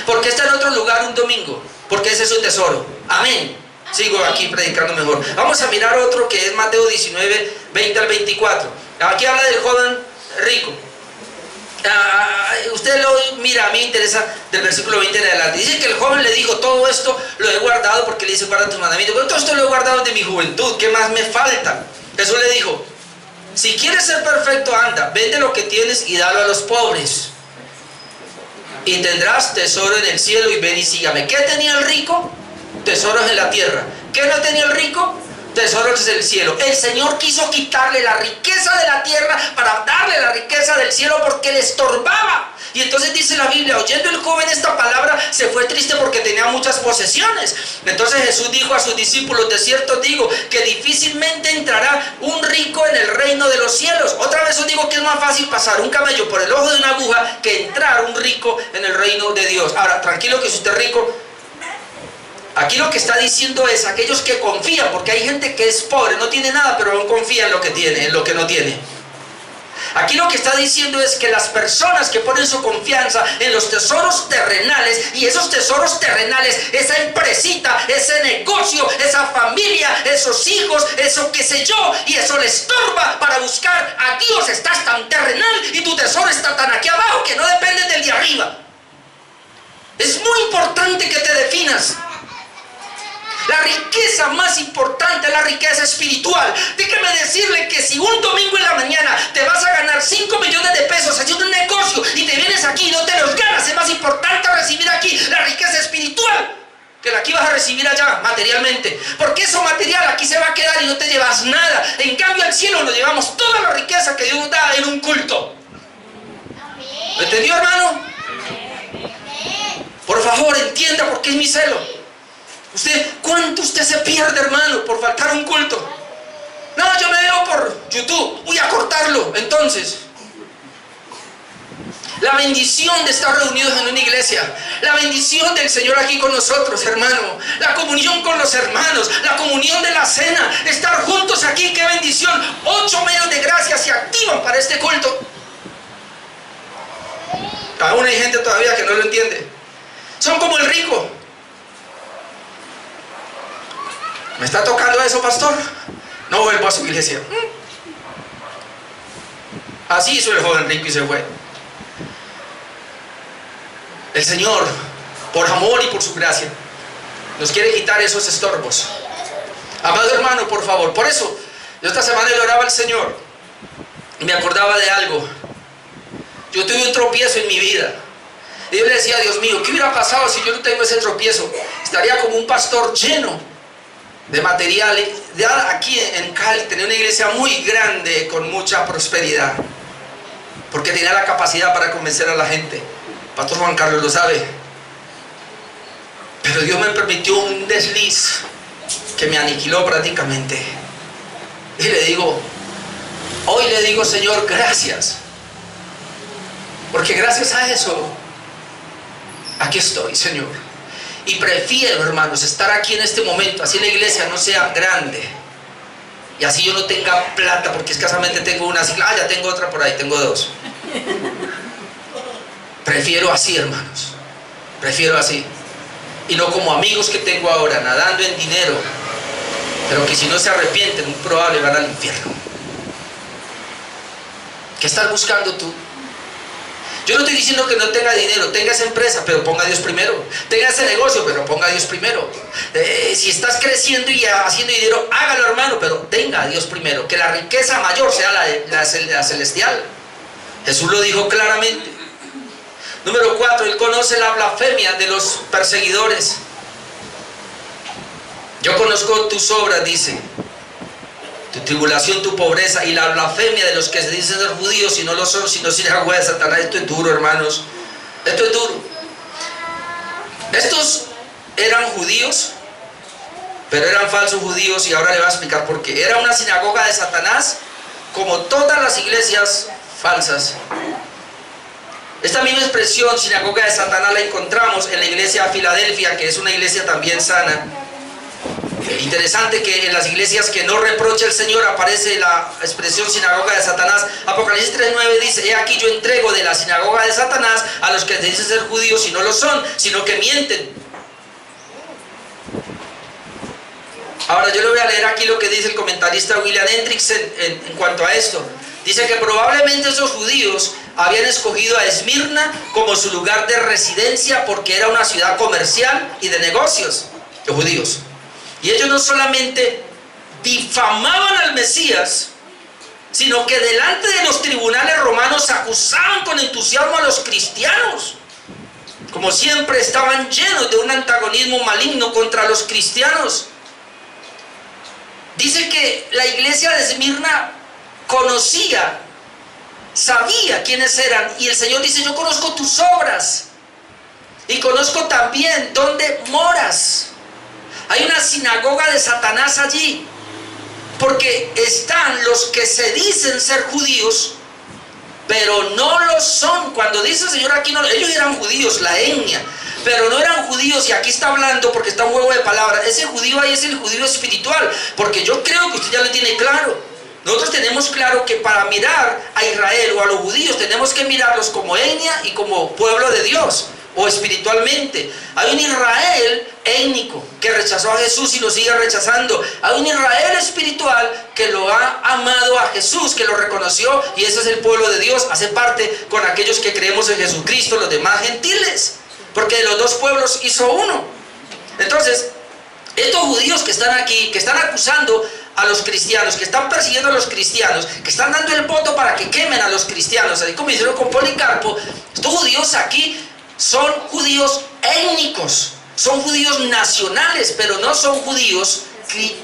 ¿Por qué está en otro lugar un domingo? Porque ese es su tesoro. Amén. Sigo aquí predicando mejor. Vamos a mirar otro que es Mateo 19, 20 al 24. Aquí habla del joven rico. Usted lo mira, a mí me interesa del versículo 20 en adelante. Dice que el joven le dijo, todo esto lo he guardado, porque le dice, guarda tus mandamientos. Pero todo esto lo he guardado de mi juventud, ¿qué más me falta? Jesús le dijo, si quieres ser perfecto, anda, vende lo que tienes y dalo a los pobres, y tendrás tesoro en el cielo, y ven y sígame. ¿Qué tenía el rico? Tesoros en la tierra. ¿Qué no tenía el rico? Tesoros en el cielo. El Señor quiso quitarle la riqueza de la tierra para darle la riqueza del cielo, porque le estorbaba. Y entonces dice la Biblia, oyendo el joven esta palabra, se fue triste porque tenía muchas posesiones. Entonces Jesús dijo a sus discípulos, de cierto digo que difícilmente entrará un rico en el reino de los cielos. Otra vez os digo que es más fácil pasar un camello por el ojo de una aguja que entrar un rico en el reino de Dios. Ahora, tranquilo, que si usted es rico, aquí lo que está diciendo es aquellos que confían, porque hay gente que es pobre, no tiene nada, pero aún confía en lo que tiene, en lo que no tiene. Aquí lo que está diciendo es que las personas que ponen su confianza en los tesoros terrenales, y esos tesoros terrenales, esa empresita, ese negocio, esa familia, esos hijos, eso qué sé yo, y eso le estorba para buscar a Dios. Estás tan terrenal y tu tesoro está tan aquí abajo que no depende del de arriba. Es muy importante que te definas. La riqueza más importante es la riqueza espiritual. Déjeme decirle que si un domingo en la mañana te vas a ganar 5 millones de pesos haciendo un negocio y te vienes aquí y no te los ganas, es más importante recibir aquí la riqueza espiritual. que la que ibas a recibir allá materialmente, porque eso material aquí se va a quedar y no te llevas nada. En cambio al cielo nos llevamos toda la riqueza que Dios nos da en un culto. ¿Lo entendió, hermano? Por favor, entienda por qué es mi celo. ¿Cuánto usted se pierde, hermano, por faltar a un culto? No, yo me veo por YouTube, voy a cortarlo. Entonces, la bendición de estar reunidos en una iglesia, la bendición del Señor aquí con nosotros, hermano, la comunión con los hermanos, la comunión de la cena, estar juntos aquí, qué bendición. 8 medios de gracia se activan para este culto. Aún hay gente todavía que no lo entiende. Son como el rico. ¿Me está tocando eso, pastor? No vuelvo a su iglesia. Así hizo el joven rico y se fue. El Señor, por amor y por su gracia, nos quiere quitar esos estorbos. Amado hermano, por favor. Por eso, yo esta semana le oraba al Señor y me acordaba de algo. Yo tuve un tropiezo en mi vida. Y yo le decía, Dios mío, ¿qué hubiera pasado si yo no tengo ese tropiezo? Estaría como un pastor lleno de material. Ya aquí en Cali tenía una iglesia muy grande con mucha prosperidad, porque tenía la capacidad para convencer a la gente. Pastor Juan Carlos lo sabe. Pero Dios me permitió un desliz que me aniquiló prácticamente. Y le digo, hoy le digo, Señor, gracias. Porque gracias a eso, aquí estoy, Señor. Y prefiero, hermanos, estar aquí en este momento, así la iglesia no sea grande, y así yo no tenga plata, porque escasamente tengo una, así, ya tengo otra por ahí, tengo 2. Prefiero así, hermanos. Prefiero así. Y no como amigos que tengo ahora, nadando en dinero, pero que si no se arrepienten, muy probable van al infierno. ¿Qué estás buscando tú? Yo no estoy diciendo que no tenga dinero, tenga esa empresa, pero ponga a Dios primero. Tenga ese negocio, pero ponga a Dios primero. Si estás creciendo y haciendo dinero, hágalo, hermano, pero tenga a Dios primero. Que la riqueza mayor sea la celestial. Jesús lo dijo claramente. Número 4, Él conoce la blasfemia de los perseguidores. Yo conozco tus obras, dice, tu tribulación, tu pobreza y la blasfemia de los que se dicen ser judíos y no lo son, sino sinagoga de Satanás. Esto es duro, hermanos. Esto es duro. Estos eran judíos, pero eran falsos judíos, y ahora le voy a explicar por qué. Era una sinagoga de Satanás, como todas las iglesias falsas. Esta misma expresión, sinagoga de Satanás, la encontramos en la iglesia de Filadelfia, que es una iglesia también sana. Interesante que en las iglesias que no reprocha el Señor aparece la expresión sinagoga de Satanás. Apocalipsis 3:9 dice, he aquí yo entrego de la sinagoga de Satanás a los que dicen ser judíos y no lo son, sino que mienten. Ahora yo le voy a leer aquí lo que dice el comentarista William Hendricks en cuanto a esto. Dice que probablemente esos judíos habían escogido a Esmirna como su lugar de residencia porque era una ciudad comercial y de negocios, los judíos. Y ellos no solamente difamaban al Mesías, sino que delante de los tribunales romanos acusaban con entusiasmo a los cristianos. Como siempre, estaban llenos de un antagonismo maligno contra los cristianos. Dice que la iglesia de Esmirna conocía, sabía quiénes eran, y el Señor dice, yo conozco tus obras y conozco también dónde moras. Hay una sinagoga de Satanás allí, porque están los que se dicen ser judíos, pero no lo son. Cuando dice el Señor aquí, no, ellos eran judíos, la etnia, pero no eran judíos, y aquí está hablando porque está un juego de palabras. Ese judío ahí es el judío espiritual, porque yo creo que usted ya lo tiene claro. Nosotros tenemos claro que para mirar a Israel o a los judíos tenemos que mirarlos como etnia y como pueblo de Dios, o espiritualmente. Hay un Israel étnico que rechazó a Jesús y lo sigue rechazando. Hay un Israel espiritual que lo ha amado a Jesús, que lo reconoció, y ese es el pueblo de Dios. Hace parte con aquellos que creemos en Jesucristo, los demás gentiles, porque de los dos pueblos hizo uno. Entonces, estos judíos que están aquí, que están acusando a los cristianos, que están persiguiendo a los cristianos, que están dando el voto para que quemen a los cristianos, así como hicieron con Policarpo, estos judíos aquí son judíos étnicos, son judíos nacionales, pero no son judíos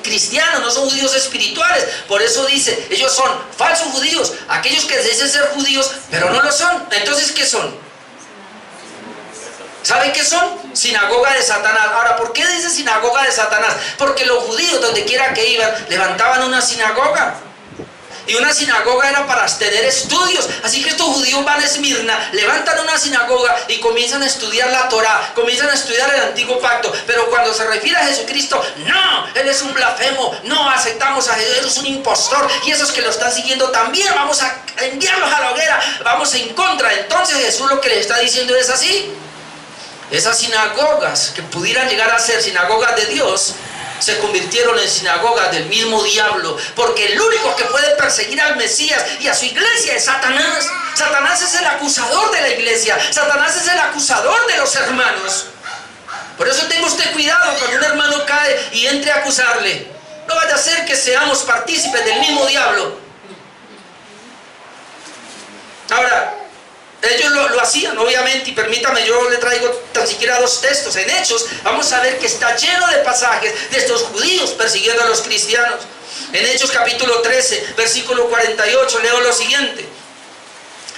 cristianos, no son judíos espirituales. Por eso dice, ellos son falsos judíos, aquellos que dicen ser judíos, pero no lo son. Entonces, ¿qué son? ¿Saben qué son? Sinagoga de Satanás. Ahora, ¿por qué dice sinagoga de Satanás? Porque los judíos, donde quiera que iban, levantaban una sinagoga. Y una sinagoga era para tener estudios. Así que estos judíos van a Esmirna, levantan una sinagoga y comienzan a estudiar la Torá, comienzan a estudiar el antiguo pacto. Pero cuando se refiere a Jesucristo, no, Él es un blasfemo, no aceptamos a Jesús, Él es un impostor. Y esos que lo están siguiendo también vamos a enviarlos a la hoguera, vamos en contra. Entonces Jesús lo que le está diciendo es así. Esas sinagogas que pudieran llegar a ser sinagogas de Dios, se convirtieron en sinagogas del mismo diablo, porque el único que puede perseguir al Mesías y a su iglesia es Satanás. Satanás es el acusador de la iglesia, Satanás es el acusador de los hermanos. Por eso tenga usted cuidado cuando un hermano cae y entre a acusarle. No vaya a ser que seamos partícipes del mismo diablo. Ahora, ellos lo hacían, obviamente, y permítame, yo le traigo tan siquiera 2 textos. En Hechos vamos a ver que está lleno de pasajes de estos judíos persiguiendo a los cristianos. En Hechos capítulo 13, versículo 48, leo lo siguiente.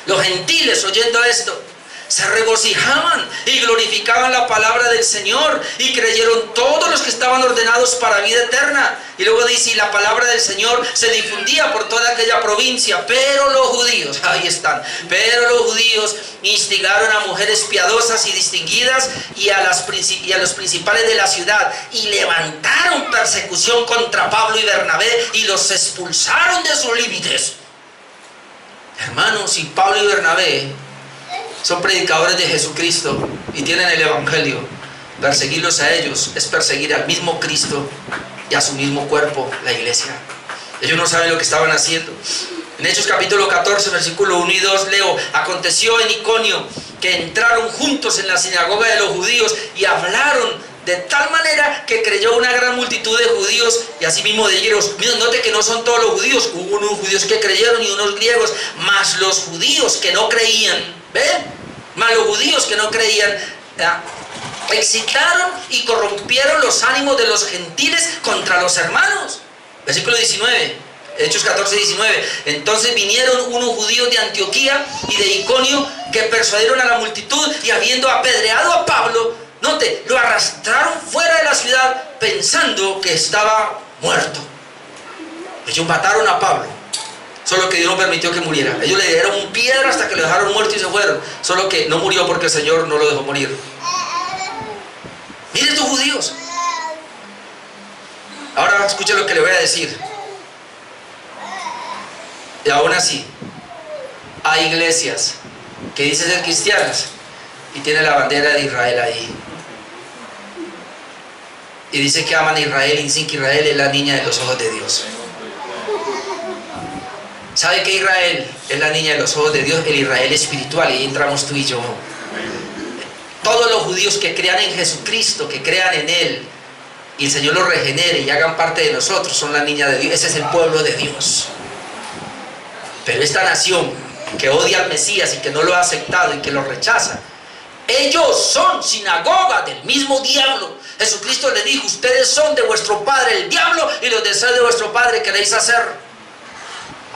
Los gentiles, oyendo esto, se regocijaban y glorificaban la palabra del Señor, y creyeron todos los que estaban ordenados para vida eterna. Y luego dice, y la palabra del Señor se difundía por toda aquella provincia. Pero los judíos, ahí están, pero los judíos instigaron a mujeres piadosas y distinguidas y a los principales de la ciudad, y levantaron persecución contra Pablo y Bernabé y los expulsaron de sus límites. Hermanos, si Pablo y Bernabé son predicadores de Jesucristo y tienen el Evangelio, perseguirlos a ellos es perseguir al mismo Cristo y a su mismo cuerpo, la iglesia. Ellos no saben lo que estaban haciendo. En Hechos capítulo 14, versículo 1 y 2 leo: aconteció en Iconio que entraron juntos en la sinagoga de los judíos y hablaron de tal manera que creyó una gran multitud de judíos y asimismo de griegos. Miren, note que no son todos los judíos, hubo unos judíos que creyeron y unos griegos, más los judíos que no creían, ¿ven? Más los judíos que no creían, excitaron y corrompieron los ánimos de los gentiles contra los hermanos. Versículo 19, Hechos 14, 19. Entonces vinieron unos judíos de Antioquía y de Iconio que persuadieron a la multitud, y habiendo apedreado a Pablo, note, lo arrastraron fuera de la ciudad pensando que estaba muerto. Ellos mataron a Pablo, solo que Dios no permitió que muriera. Ellos le dieron piedra hasta que lo dejaron muerto y se fueron, solo que no murió porque el Señor no lo dejó morir. Miren estos judíos. Ahora escuchen lo que le voy a decir. Y aún así hay iglesias que dicen ser cristianas y tienen la bandera de Israel ahí, y dice que aman a Israel y dicen que Israel es la niña de los ojos de Dios. ¿Sabe que Israel es la niña de los ojos de Dios? El Israel espiritual, y ahí entramos tú y yo. Todos los judíos que crean en Jesucristo, que crean en Él, y el Señor los regenere y hagan parte de nosotros, son la niña de Dios. Ese es el pueblo de Dios. Pero esta nación que odia al Mesías y que no lo ha aceptado y que lo rechaza, ellos son sinagoga del mismo diablo. Jesucristo le dijo: ustedes son de vuestro padre el diablo, y los deseos de vuestro padre queréis hacer.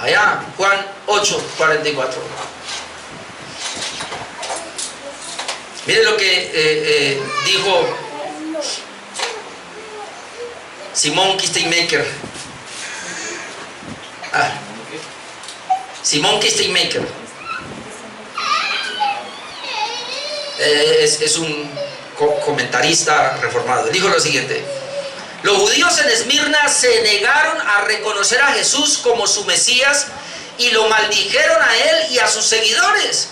Allá, Juan 8, 44. Mire lo que dijo Simón Kistemaker. Simón Kistemaker es un comentarista reformado. Dijo lo siguiente: los judíos en Esmirna se negaron a reconocer a Jesús como su Mesías y lo maldijeron a él y a sus seguidores.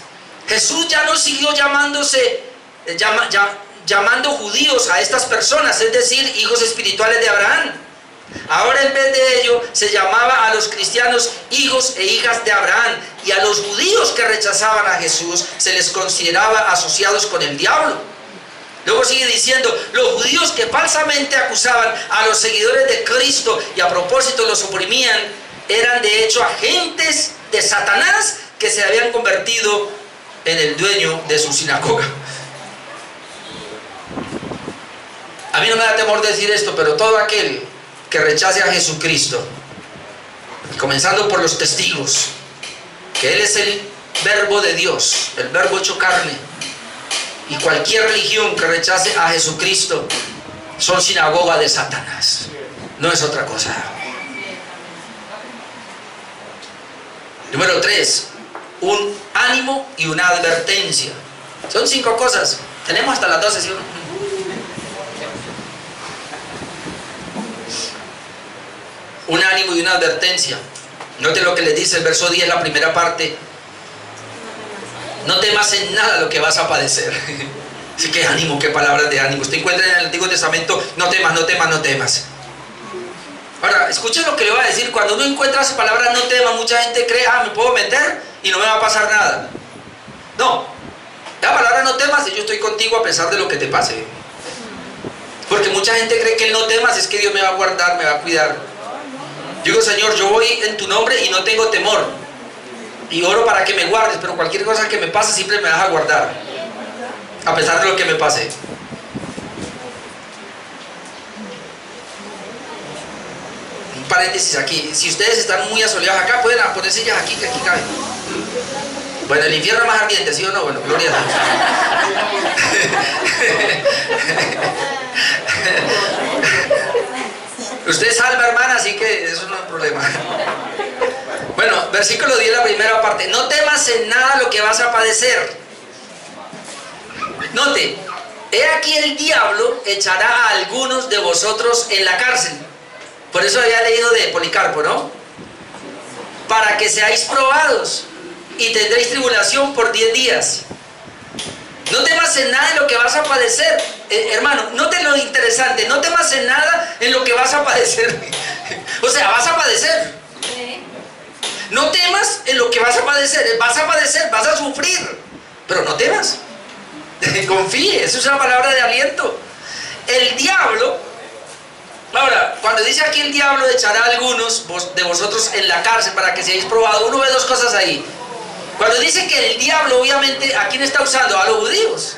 Jesús ya no siguió llamando judíos a estas personas, es decir, hijos espirituales de Abraham. Ahora, en vez de ello, se llamaba a los cristianos hijos e hijas de Abraham, y a los judíos que rechazaban a Jesús se les consideraba asociados con el diablo. Luego sigue diciendo: los judíos que falsamente acusaban a los seguidores de Cristo y a propósito los oprimían, eran de hecho agentes de Satanás que se habían convertido en el dueño de su sinagoga. A mí no me da temor decir esto, pero todo aquel que rechace a Jesucristo, comenzando por los testigos, que Él es el verbo de Dios, el verbo hecho carne, y cualquier religión que rechace a Jesucristo, son sinagoga de Satanás, no es otra cosa. Número 3, un ánimo y una advertencia. Son 5 cosas. Tenemos hasta las 12, ¿sí o no? Un ánimo y una advertencia. Note lo que les dice el verso 10, la primera parte. No temas en nada lo que vas a padecer. Así que ánimo, qué palabras de ánimo. Usted encuentra en el Antiguo Testamento, no temas, no temas, no temas. Ahora, escuchen lo que le voy a decir. Cuando uno encuentra esa palabra, no temas, mucha gente cree, me puedo meter y no me va a pasar nada. No. La palabra no temas, yo estoy contigo a pesar de lo que te pase. Porque mucha gente cree que el no temas es que Dios me va a guardar, me va a cuidar. Yo digo, Señor, yo voy en tu nombre y no tengo temor. Y oro para que me guardes, pero cualquier cosa que me pase siempre me vas a guardar. A pesar de lo que me pase. Un paréntesis aquí. Si ustedes están muy asoleados acá, pueden poner sillas aquí, que aquí caben. Bueno, el infierno es más ardiente, ¿sí o no? Bueno, gloria a Dios. Usted es alma, hermana, así que eso no es problema. Bueno, versículo 10, la primera parte. No temas en nada lo que vas a padecer. Note, he aquí el diablo echará a algunos de vosotros en la cárcel. Por eso había leído de Policarpo, ¿no? Para que seáis probados y tendréis tribulación por 10 días. No temas en nada en lo que vas a padecer. Hermano, note lo interesante. No temas en nada en lo que vas a padecer. O sea, vas a padecer. No temas en lo que vas a padecer. Vas a sufrir. Pero no temas. Confíe, eso es una palabra de aliento. El diablo, ahora, cuando dice aquí el diablo echará a algunos de vosotros en la cárcel para que seáis probados, uno ve 2 cosas ahí. Cuando dice que el diablo, obviamente, ¿a quién está usando? A los judíos,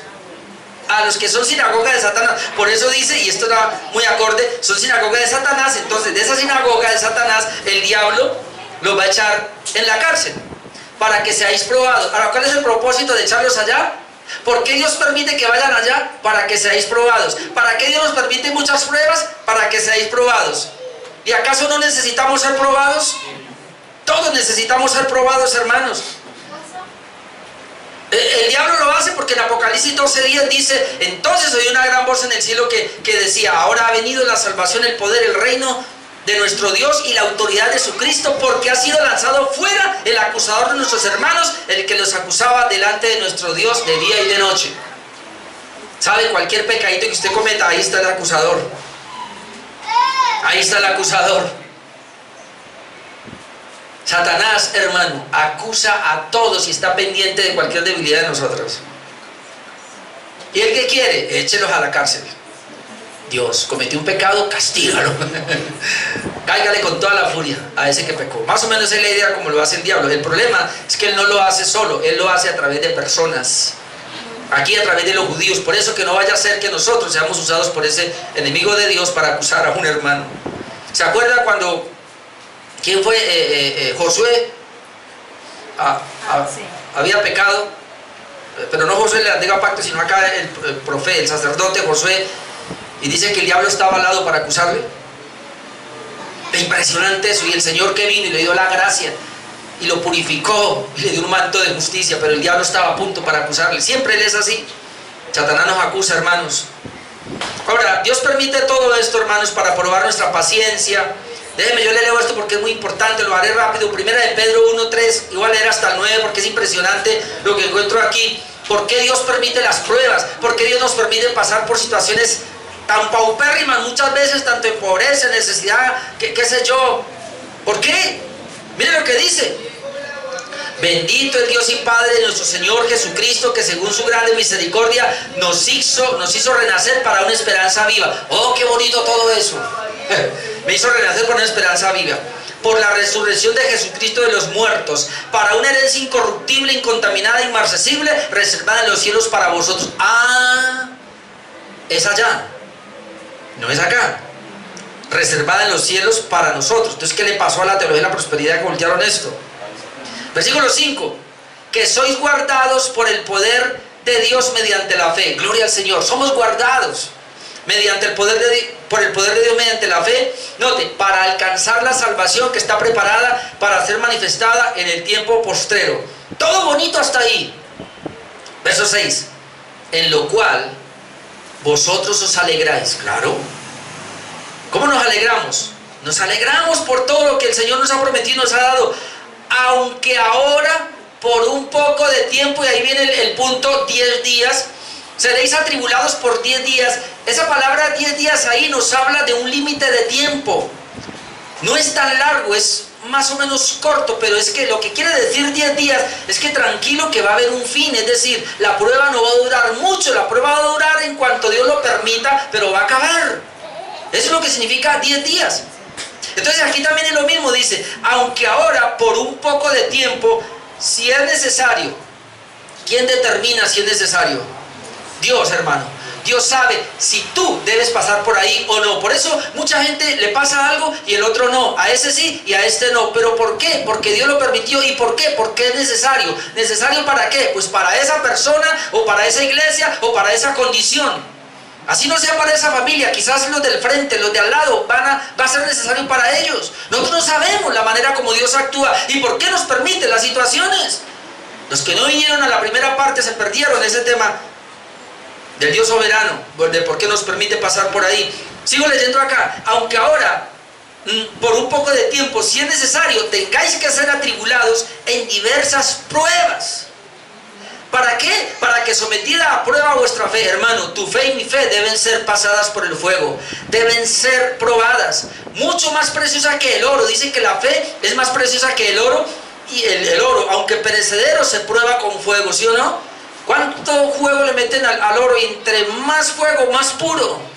a los que son sinagoga de Satanás. Por eso dice, y esto era muy acorde, son sinagoga de Satanás. Entonces de esa sinagoga de Satanás el diablo los va a echar en la cárcel para que seáis probados. Ahora, ¿cuál es el propósito de echarlos allá? ¿Por qué Dios permite que vayan allá? Para que seáis probados. ¿Para qué Dios nos permite muchas pruebas? Para que seáis probados. ¿Y acaso no necesitamos ser probados? Todos necesitamos ser probados, hermanos. El diablo lo hace porque en Apocalipsis 12:10 dice: entonces oí una gran voz en el cielo que decía: ahora ha venido la salvación, el poder, el reino de nuestro Dios y la autoridad de su Cristo, porque ha sido lanzado fuera el acusador de nuestros hermanos, el que los acusaba delante de nuestro Dios de día y de noche. ¿Sabe? Cualquier pecadito que usted cometa, ahí está el acusador. Ahí está el acusador. Satanás, hermano, acusa a todos y está pendiente de cualquier debilidad de nosotros. ¿Y el que quiere? Échelos a la cárcel. Dios, cometió un pecado, castígalo. Cáigale con toda la furia a ese que pecó. Más o menos es la idea como lo hace el diablo. El problema es que él no lo hace solo, él lo hace a través de personas. Aquí a través de los judíos. Por eso que no vaya a ser que nosotros seamos usados por ese enemigo de Dios para acusar a un hermano. ¿Se acuerda cuando... ¿Quién fue? Josué Sí. había pecado, pero no Josué del Antiguo Pacto, sino acá el profeta, el sacerdote Josué, y dice que el diablo estaba al lado para acusarle. Es impresionante eso. Y el Señor que vino y le dio la gracia y lo purificó y le dio un manto de justicia, pero el diablo estaba a punto para acusarle. Siempre él es así. Satanás nos acusa, hermanos. Ahora, Dios permite todo esto, hermanos, para probar nuestra paciencia. Déjeme, yo le leo esto porque es muy importante, lo haré rápido. Primera de Pedro 1:3, igual leer hasta el 9 porque es impresionante lo que encuentro aquí. ¿Por qué Dios permite las pruebas? ¿Por qué Dios nos permite pasar por situaciones tan paupérrimas muchas veces, tanto en pobreza, en necesidad, qué sé yo? ¿Por qué? Mire lo que dice: bendito el Dios y Padre de nuestro Señor Jesucristo, que según su grande misericordia nos hizo renacer para una esperanza viva. Oh, qué bonito todo eso. Me hizo renacer para una esperanza viva, por la resurrección de Jesucristo de los muertos, para una herencia incorruptible, incontaminada, inmarcesible, reservada en los cielos para vosotros. Es allá. No es acá. Reservada en los cielos para nosotros. Entonces, ¿qué le pasó a la teología de la prosperidad que voltearon esto? Versículo 5. Que sois guardados por el poder de Dios mediante la fe. Gloria al Señor. Somos guardados mediante por el poder de Dios mediante la fe. Note, para alcanzar la salvación que está preparada para ser manifestada en el tiempo postrero. Todo bonito hasta ahí. Verso 6. En lo cual vosotros os alegráis. Claro. ¿Cómo nos alegramos? Nos alegramos por todo lo que el Señor nos ha prometido, nos ha dado. Aunque ahora, por un poco de tiempo, y ahí viene el punto, 10 días, seréis atribulados por 10 días. Esa palabra 10 días ahí nos habla de un límite de tiempo. No es tan largo, es más o menos corto, pero es que lo que quiere decir 10 días es que tranquilo que va a haber un fin. Es decir, la prueba no va a durar mucho, la prueba va a durar en cuanto Dios lo permita, pero va a acabar. Eso es lo que significa 10 días. Entonces aquí también es lo mismo, dice, aunque ahora por un poco de tiempo, si es necesario. ¿Quién determina si es necesario? Dios, hermano. Dios sabe si tú debes pasar por ahí o no. Por eso mucha gente le pasa algo y el otro no. A ese sí y a este no. ¿Pero por qué? Porque Dios lo permitió. ¿Y por qué? Porque es necesario. ¿Necesario para qué? Pues para esa persona o para esa iglesia o para esa condición. Así no sea para esa familia, quizás los del frente, los de al lado, va a ser necesario para ellos. Nosotros no sabemos la manera como Dios actúa y por qué nos permite las situaciones. Los que no vinieron a la primera parte se perdieron ese tema del Dios soberano, de por qué nos permite pasar por ahí. Sigo leyendo acá. Aunque ahora, por un poco de tiempo, si es necesario, tengáis que ser atribulados en diversas pruebas. ¿Para qué? Para que sometida a prueba vuestra fe, hermano, tu fe y mi fe deben ser pasadas por el fuego, deben ser probadas, mucho más preciosa que el oro. Dicen que la fe es más preciosa que el oro, y el oro, aunque perecedero, se prueba con fuego, ¿sí o no? ¿Cuánto fuego le meten al oro? Y entre más fuego, más puro.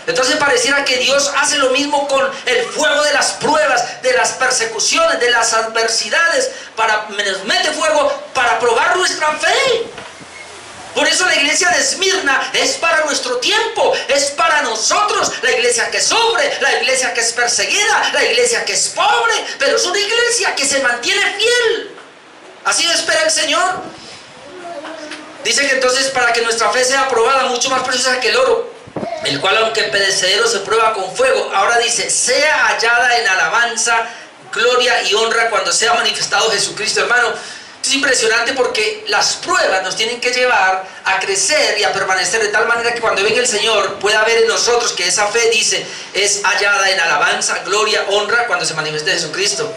Entonces pareciera que Dios hace lo mismo con el fuego de las pruebas, de las persecuciones, de las adversidades. Nos mete fuego para probar nuestra fe. Por eso la iglesia de Esmirna es para nuestro tiempo, es para nosotros. La iglesia que sufre, la iglesia que es perseguida, la iglesia que es pobre, pero es una iglesia que se mantiene fiel. Así lo espera el Señor. Dice que entonces para que nuestra fe sea probada, mucho más preciosa que el oro, el cual aunque perecedero se prueba con fuego, ahora dice, sea hallada en alabanza, gloria y honra cuando sea manifestado Jesucristo. Hermano, esto es impresionante porque las pruebas nos tienen que llevar a crecer y a permanecer de tal manera que cuando venga el Señor pueda ver en nosotros que esa fe, dice, es hallada en alabanza, gloria, honra cuando se manifieste Jesucristo.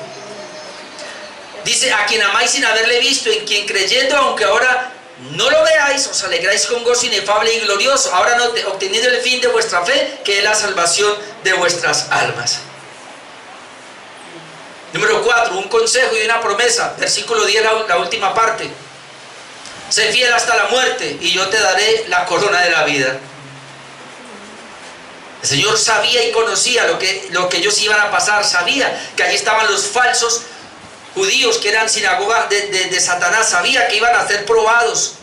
Dice, a quien amáis sin haberle visto, en quien creyendo, aunque ahora no lo veáis, os alegráis con gozo inefable y glorioso, ahora no obteniendo el fin de vuestra fe, que es la salvación de vuestras almas. Número 4, un consejo y una promesa. Versículo 10, la última parte. Sé fiel hasta la muerte y yo te daré la corona de la vida. El Señor sabía y conocía lo que ellos iban a pasar, sabía que allí estaban los falsos judíos que eran sinagoga de Satanás, sabía que iban a ser probados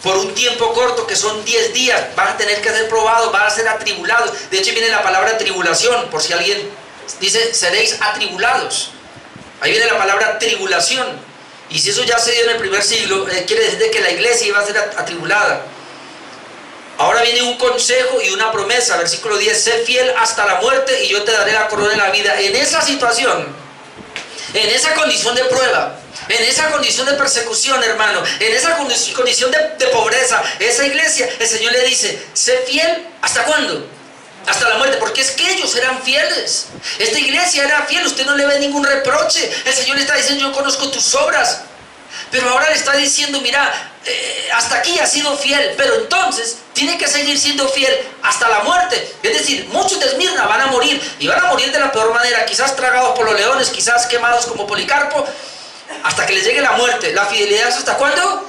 por un tiempo corto, que son 10 días, van a tener que ser probados, van a ser atribulados. De hecho viene la palabra tribulación, por si alguien dice, seréis atribulados. Ahí viene la palabra tribulación. Y si eso ya se dio en el primer siglo, quiere decir que la iglesia iba a ser atribulada. Ahora viene un consejo y una promesa. Versículo 10, sé fiel hasta la muerte y yo te daré la corona de la vida. En esa situación, en esa condición de prueba, en esa condición de persecución, hermano, en esa condición de pobreza, esa iglesia, el Señor le dice, sé fiel, ¿hasta cuándo? Hasta la muerte, porque es que ellos eran fieles. Esta iglesia era fiel, usted no le ve ningún reproche. El Señor le está diciendo, yo conozco tus obras. Pero ahora le está diciendo, mira, hasta aquí has sido fiel, pero entonces tiene que seguir siendo fiel hasta la muerte. Es decir, muchos de Esmirna van a morir, y van a morir de la peor manera, quizás tragados por los leones, quizás quemados como Policarpo, hasta que les llegue la muerte. ¿La fidelidad es hasta cuándo?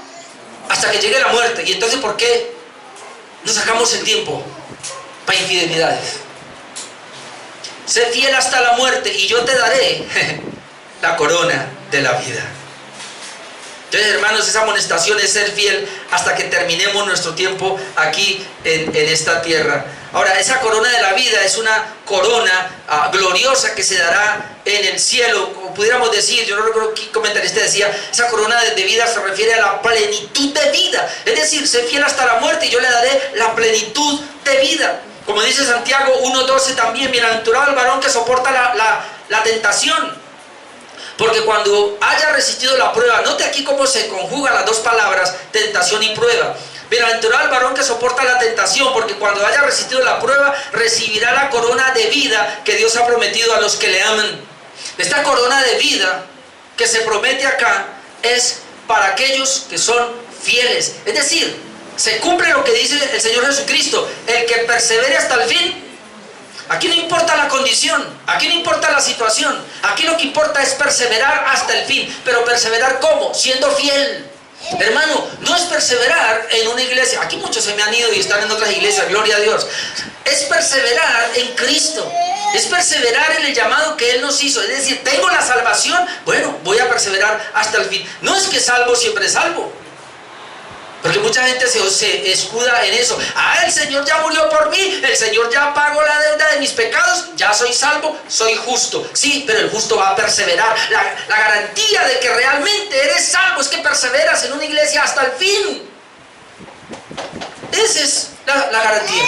Hasta que llegue la muerte. Y entonces, ¿por qué no sacamos el tiempo para infidelidades? Sé fiel hasta la muerte y yo te daré la corona de la vida. Entonces, hermanos, esa amonestación es ser fiel hasta que terminemos nuestro tiempo aquí en esta tierra. Ahora, esa corona de la vida es una corona gloriosa que se dará en el cielo. Como pudiéramos decir, yo no recuerdo qué comentarista decía, esa corona de vida se refiere a la plenitud de vida. Es decir, sé fiel hasta la muerte y yo le daré la plenitud de vida. Como dice Santiago 1:12 también, bienaventurado el varón que soporta la tentación. Porque cuando haya resistido la prueba, note aquí cómo se conjugan las dos palabras, tentación y prueba. Bienaventurado el varón que soporta la tentación, porque cuando haya resistido la prueba, recibirá la corona de vida que Dios ha prometido a los que le aman. Esta corona de vida que se promete acá es para aquellos que son fieles. Es decir, se cumple lo que dice el Señor Jesucristo, el que persevere hasta el fin. Aquí no importa la condición, aquí no importa la situación, aquí lo que importa es perseverar hasta el fin. Pero perseverar ¿cómo? Siendo fiel. Hermano, no es perseverar en una iglesia. Aquí muchos se me han ido y están en otras iglesias, gloria a Dios. Es perseverar en Cristo. Es perseverar en el llamado que Él nos hizo. Es decir, tengo la salvación, bueno, voy a perseverar hasta el fin. No es que salvo siempre salvo. Porque mucha gente se escuda en eso. El Señor ya murió por mí, el Señor ya pagó la deuda de mis pecados, ya soy salvo, soy justo. Sí, pero el justo va a perseverar. La garantía de que realmente eres salvo es que perseveras en una iglesia hasta el fin. Esa es la garantía.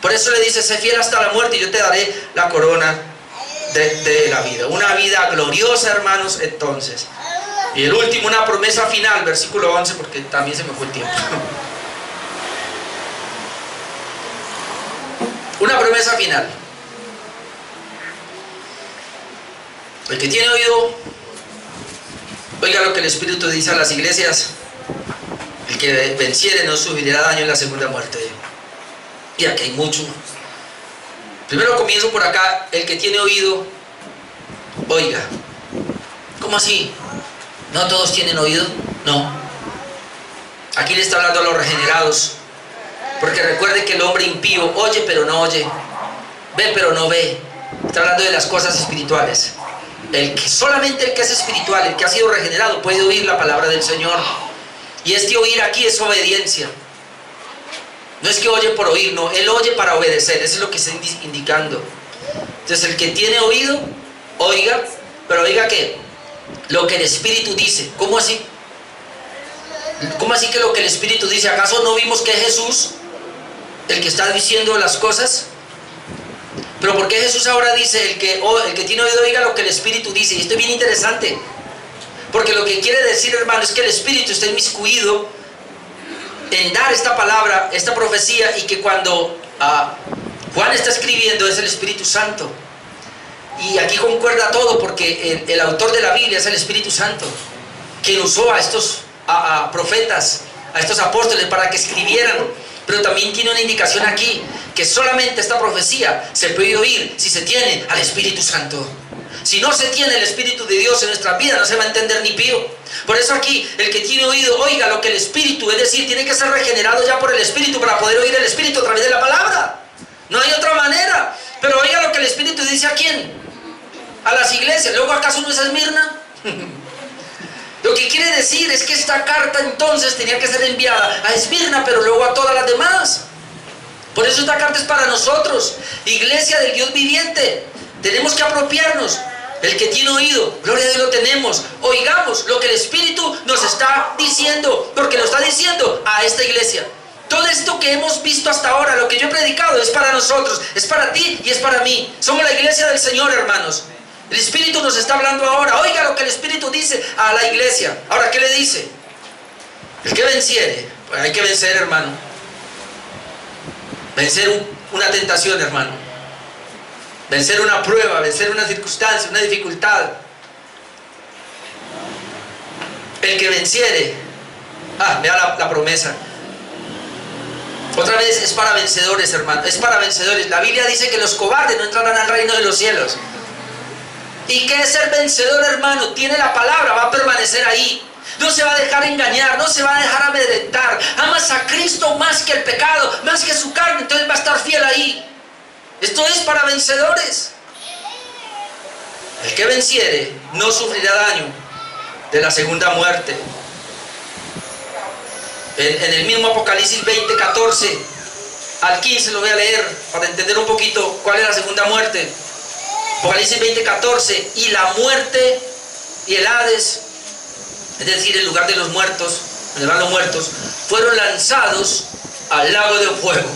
Por eso le dice, sé fiel hasta la muerte y yo te daré la corona de la vida. Una vida gloriosa, hermanos, entonces. Y el último, una promesa final, versículo 11, porque también se me fue el tiempo. Una promesa final. El que tiene oído, oiga lo que el Espíritu dice a las iglesias. El que venciere no sufrirá daño en la segunda muerte. Y aquí hay mucho. Primero comienzo por acá. El que tiene oído, oiga. ¿Cómo así? ¿No todos tienen oído? No. Aquí le está hablando a los regenerados. Porque recuerde que el hombre impío oye pero no oye, ve pero no ve. Está hablando de las cosas espirituales. Solamente el que es espiritual, el que ha sido regenerado, puede oír la palabra del Señor. Y este oír aquí es obediencia. No es que oye por oír, no, él oye para obedecer. Eso es lo que está indicando. Entonces el que tiene oído, oiga, pero oiga ¿qué? Lo que el Espíritu dice. ¿Cómo así? ¿Cómo así que lo que el Espíritu dice? ¿Acaso no vimos que es Jesús el que está diciendo las cosas? Pero ¿por qué Jesús ahora dice el que tiene oído oiga lo que el Espíritu dice? Y esto es bien interesante, porque lo que quiere decir, hermano, es que el Espíritu está inmiscuido en dar esta palabra, esta profecía, y que cuando Juan está escribiendo es el Espíritu Santo. Y aquí concuerda todo, porque el autor de la Biblia es el Espíritu Santo, quien usó a estos profetas, a estos apóstoles para que escribieran. Pero también tiene una indicación aquí, que solamente esta profecía se puede oír si se tiene al Espíritu Santo. Si no se tiene el Espíritu de Dios en nuestra vida, no se va a entender ni pío. Por eso aquí, el que tiene oído, oiga lo que el Espíritu, es decir, tiene que ser regenerado ya por el Espíritu para poder oír el Espíritu a través de la palabra. No hay otra manera. Pero oiga lo que el Espíritu dice a quién. A las iglesias. ¿Luego acaso no es Esmirna? Lo que quiere decir es que esta carta entonces tenía que ser enviada a Esmirna, pero luego a todas las demás. Por eso esta carta es para nosotros, iglesia del Dios viviente. Tenemos que apropiarnos. El que tiene oído, gloria a Dios, lo tenemos. Oigamos lo que el Espíritu nos está diciendo, porque lo está diciendo a esta iglesia. Todo esto que hemos visto hasta ahora, lo que yo he predicado, es para nosotros, es para ti y es para mí. Somos la iglesia del Señor, hermanos. El Espíritu nos está hablando ahora. Oiga lo que el Espíritu dice a la iglesia. Ahora, ¿qué le dice? El que venciere, pues hay que vencer, hermano. Vencer una tentación, hermano. Vencer una prueba, vencer una circunstancia, una dificultad. El que venciere. Vea la promesa. Otra vez, es para vencedores, hermano. Es para vencedores. La Biblia dice que los cobardes no entrarán al reino de los cielos. ¿Y qué es ser vencedor, hermano? Tiene la palabra, va a permanecer ahí. No se va a dejar engañar, no se va a dejar amedrentar. Amas a Cristo más que el pecado, más que su carne, entonces va a estar fiel ahí. Esto es para vencedores. El que venciere no sufrirá daño de la segunda muerte. En el mismo Apocalipsis 20:14 al 15, lo voy a leer para entender un poquito cuál es la segunda muerte. Apocalipsis 20:14, y la muerte y el Hades, es decir, el lugar de los muertos, donde van los muertos, fueron lanzados al lago de fuego.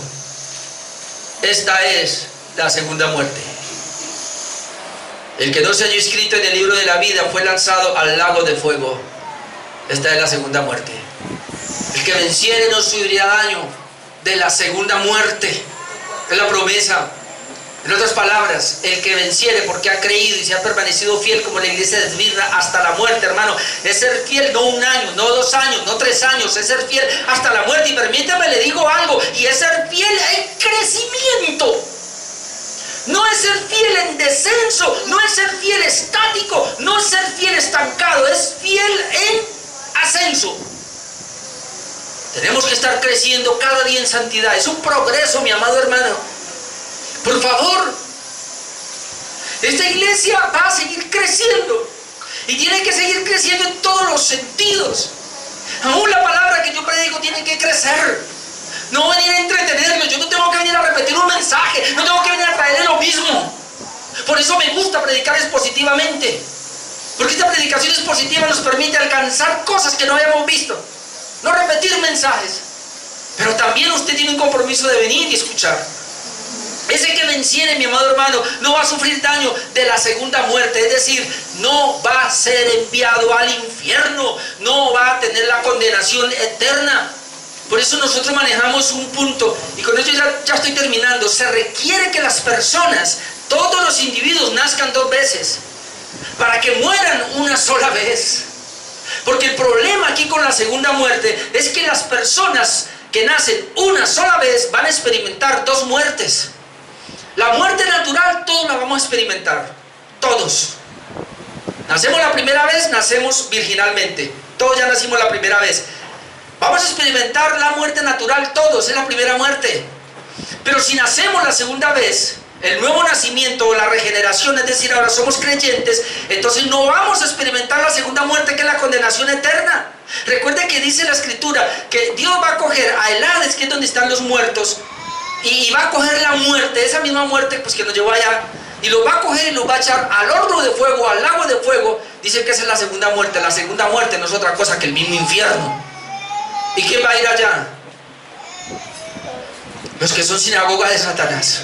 Esta es la segunda muerte. El que no se halló escrito en el libro de la vida fue lanzado al lago de fuego. Esta es la segunda muerte. El que venciere no sufrirá daño de la segunda muerte. Es la promesa. En otras palabras, el que venciere porque ha creído y se ha permanecido fiel como la iglesia de Esmirna hasta la muerte, hermano, es ser fiel no 1 año, no 2 años, no 3 años, es ser fiel hasta la muerte. Y permítame, le digo algo, y es ser fiel en crecimiento. No es ser fiel en descenso, no es ser fiel estático, no es ser fiel estancado, es fiel en ascenso. Tenemos que estar creciendo cada día en santidad. Es un progreso, mi amado hermano. Por favor, esta iglesia va a seguir creciendo y tiene que seguir creciendo en todos los sentidos. Aún la palabra que yo predico tiene que crecer. No venir a entretenerlo. Yo no tengo que venir a repetir un mensaje, no tengo que venir a traerle lo mismo. Por eso me gusta predicar expositivamente, porque esta predicación expositiva nos permite alcanzar cosas que no habíamos visto, no repetir mensajes. Pero también usted tiene un compromiso de venir y escuchar. Ese que venciere, mi amado hermano, no va a sufrir daño de la segunda muerte. Es decir, no va a ser enviado al infierno, no va a tener la condenación eterna. Por eso nosotros manejamos un punto, y con esto ya estoy terminando. Se requiere que las personas, todos los individuos, nazcan 2 veces, para que mueran una sola vez. Porque el problema aquí con la segunda muerte es que las personas que nacen una sola vez van a experimentar 2 muertes. La muerte natural todos la vamos a experimentar, todos. Nacemos la primera vez, nacemos virginalmente, todos ya nacimos la primera vez. Vamos a experimentar la muerte natural todos, es la primera muerte. Pero si nacemos la segunda vez, el nuevo nacimiento o la regeneración, es decir, ahora somos creyentes, entonces no vamos a experimentar la segunda muerte, que es la condenación eterna. Recuerde que dice la Escritura que Dios va a coger a el Hades, que es donde están los muertos, y va a coger la muerte, esa misma muerte pues que nos llevó allá, y lo va a coger y lo va a echar al horno de fuego, al lago de fuego. Dice que esa es la segunda muerte. La segunda muerte no es otra cosa que el mismo infierno. ¿Y quién va a ir allá? Los que son sinagoga de Satanás,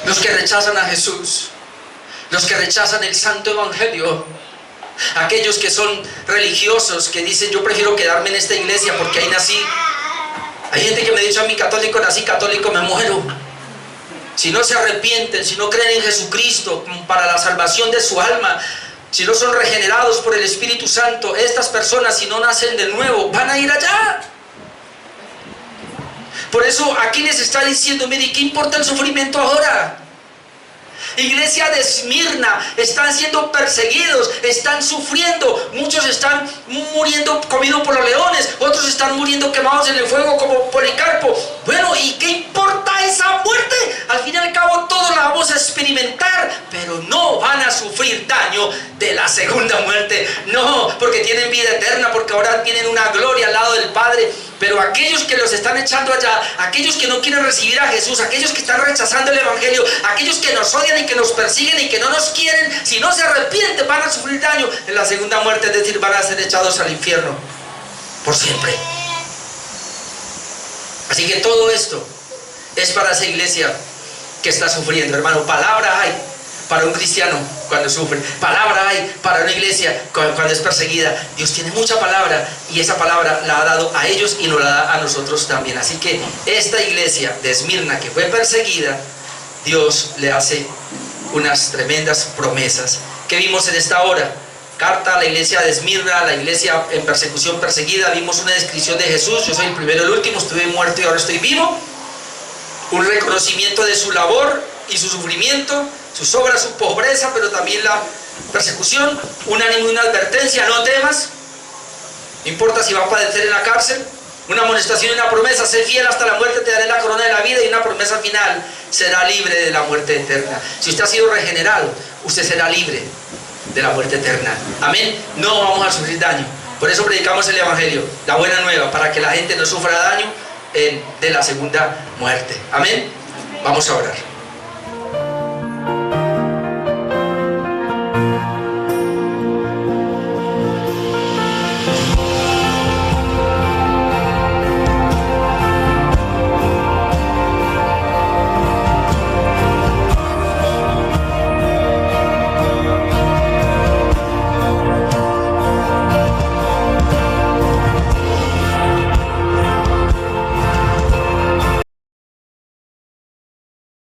los que rechazan a Jesús, los que rechazan el santo evangelio, aquellos que son religiosos, que dicen yo prefiero quedarme en esta iglesia porque ahí nací. Hay gente que me ha dicho a mí, católico nací, católico me muero. Si no se arrepienten, si no creen en Jesucristo para la salvación de su alma, si no son regenerados por el Espíritu Santo, estas personas, si no nacen de nuevo, van a ir allá. Por eso aquí les está diciendo, mire, ¿qué importa el sufrimiento ahora? Iglesia de Esmirna, están siendo perseguidos, están sufriendo, muchos están muriendo comidos por los leones, otros están muriendo quemados en el fuego como Policarpo. Bueno, ¿y qué importa esa muerte? Al fin y al cabo todos la vamos a experimentar, pero no van a sufrir daño de la segunda muerte. No, porque tienen vida eterna, porque ahora tienen una gloria al lado del Padre. Pero aquellos que los están echando allá, aquellos que no quieren recibir a Jesús, aquellos que están rechazando el evangelio, aquellos que nos odian y que nos persiguen y que no nos quieren, si no se arrepienten van a sufrir daño en la segunda muerte, es decir, van a ser echados al infierno por siempre. Así que todo esto es para esa iglesia que está sufriendo, hermano. Palabra hay para un cristiano cuando sufre, palabra hay para una iglesia cuando es perseguida. Dios tiene mucha palabra y esa palabra la ha dado a ellos y nos la da a nosotros también. Así que esta iglesia de Esmirna que fue perseguida, Dios le hace unas tremendas promesas que vimos en esta hora. Carta a la iglesia de Esmirna, la iglesia en persecución, perseguida. Vimos una descripción de Jesús: yo soy el primero y el último, estuve muerto y ahora estoy vivo. Un reconocimiento de su labor y su sufrimiento, sus obras, su pobreza, pero también la persecución. Un ánimo y una advertencia: no temas, no importa si va a padecer en la cárcel. Una amonestación y una promesa: sé fiel hasta la muerte, te daré la corona de la vida. Y una promesa final: será libre de la muerte eterna. Si usted ha sido regenerado, usted será libre de la muerte eterna. Amén. No vamos a sufrir daño. Por eso predicamos el evangelio, la buena nueva, para que la gente no sufra daño de la segunda muerte. Amén. Vamos a orar.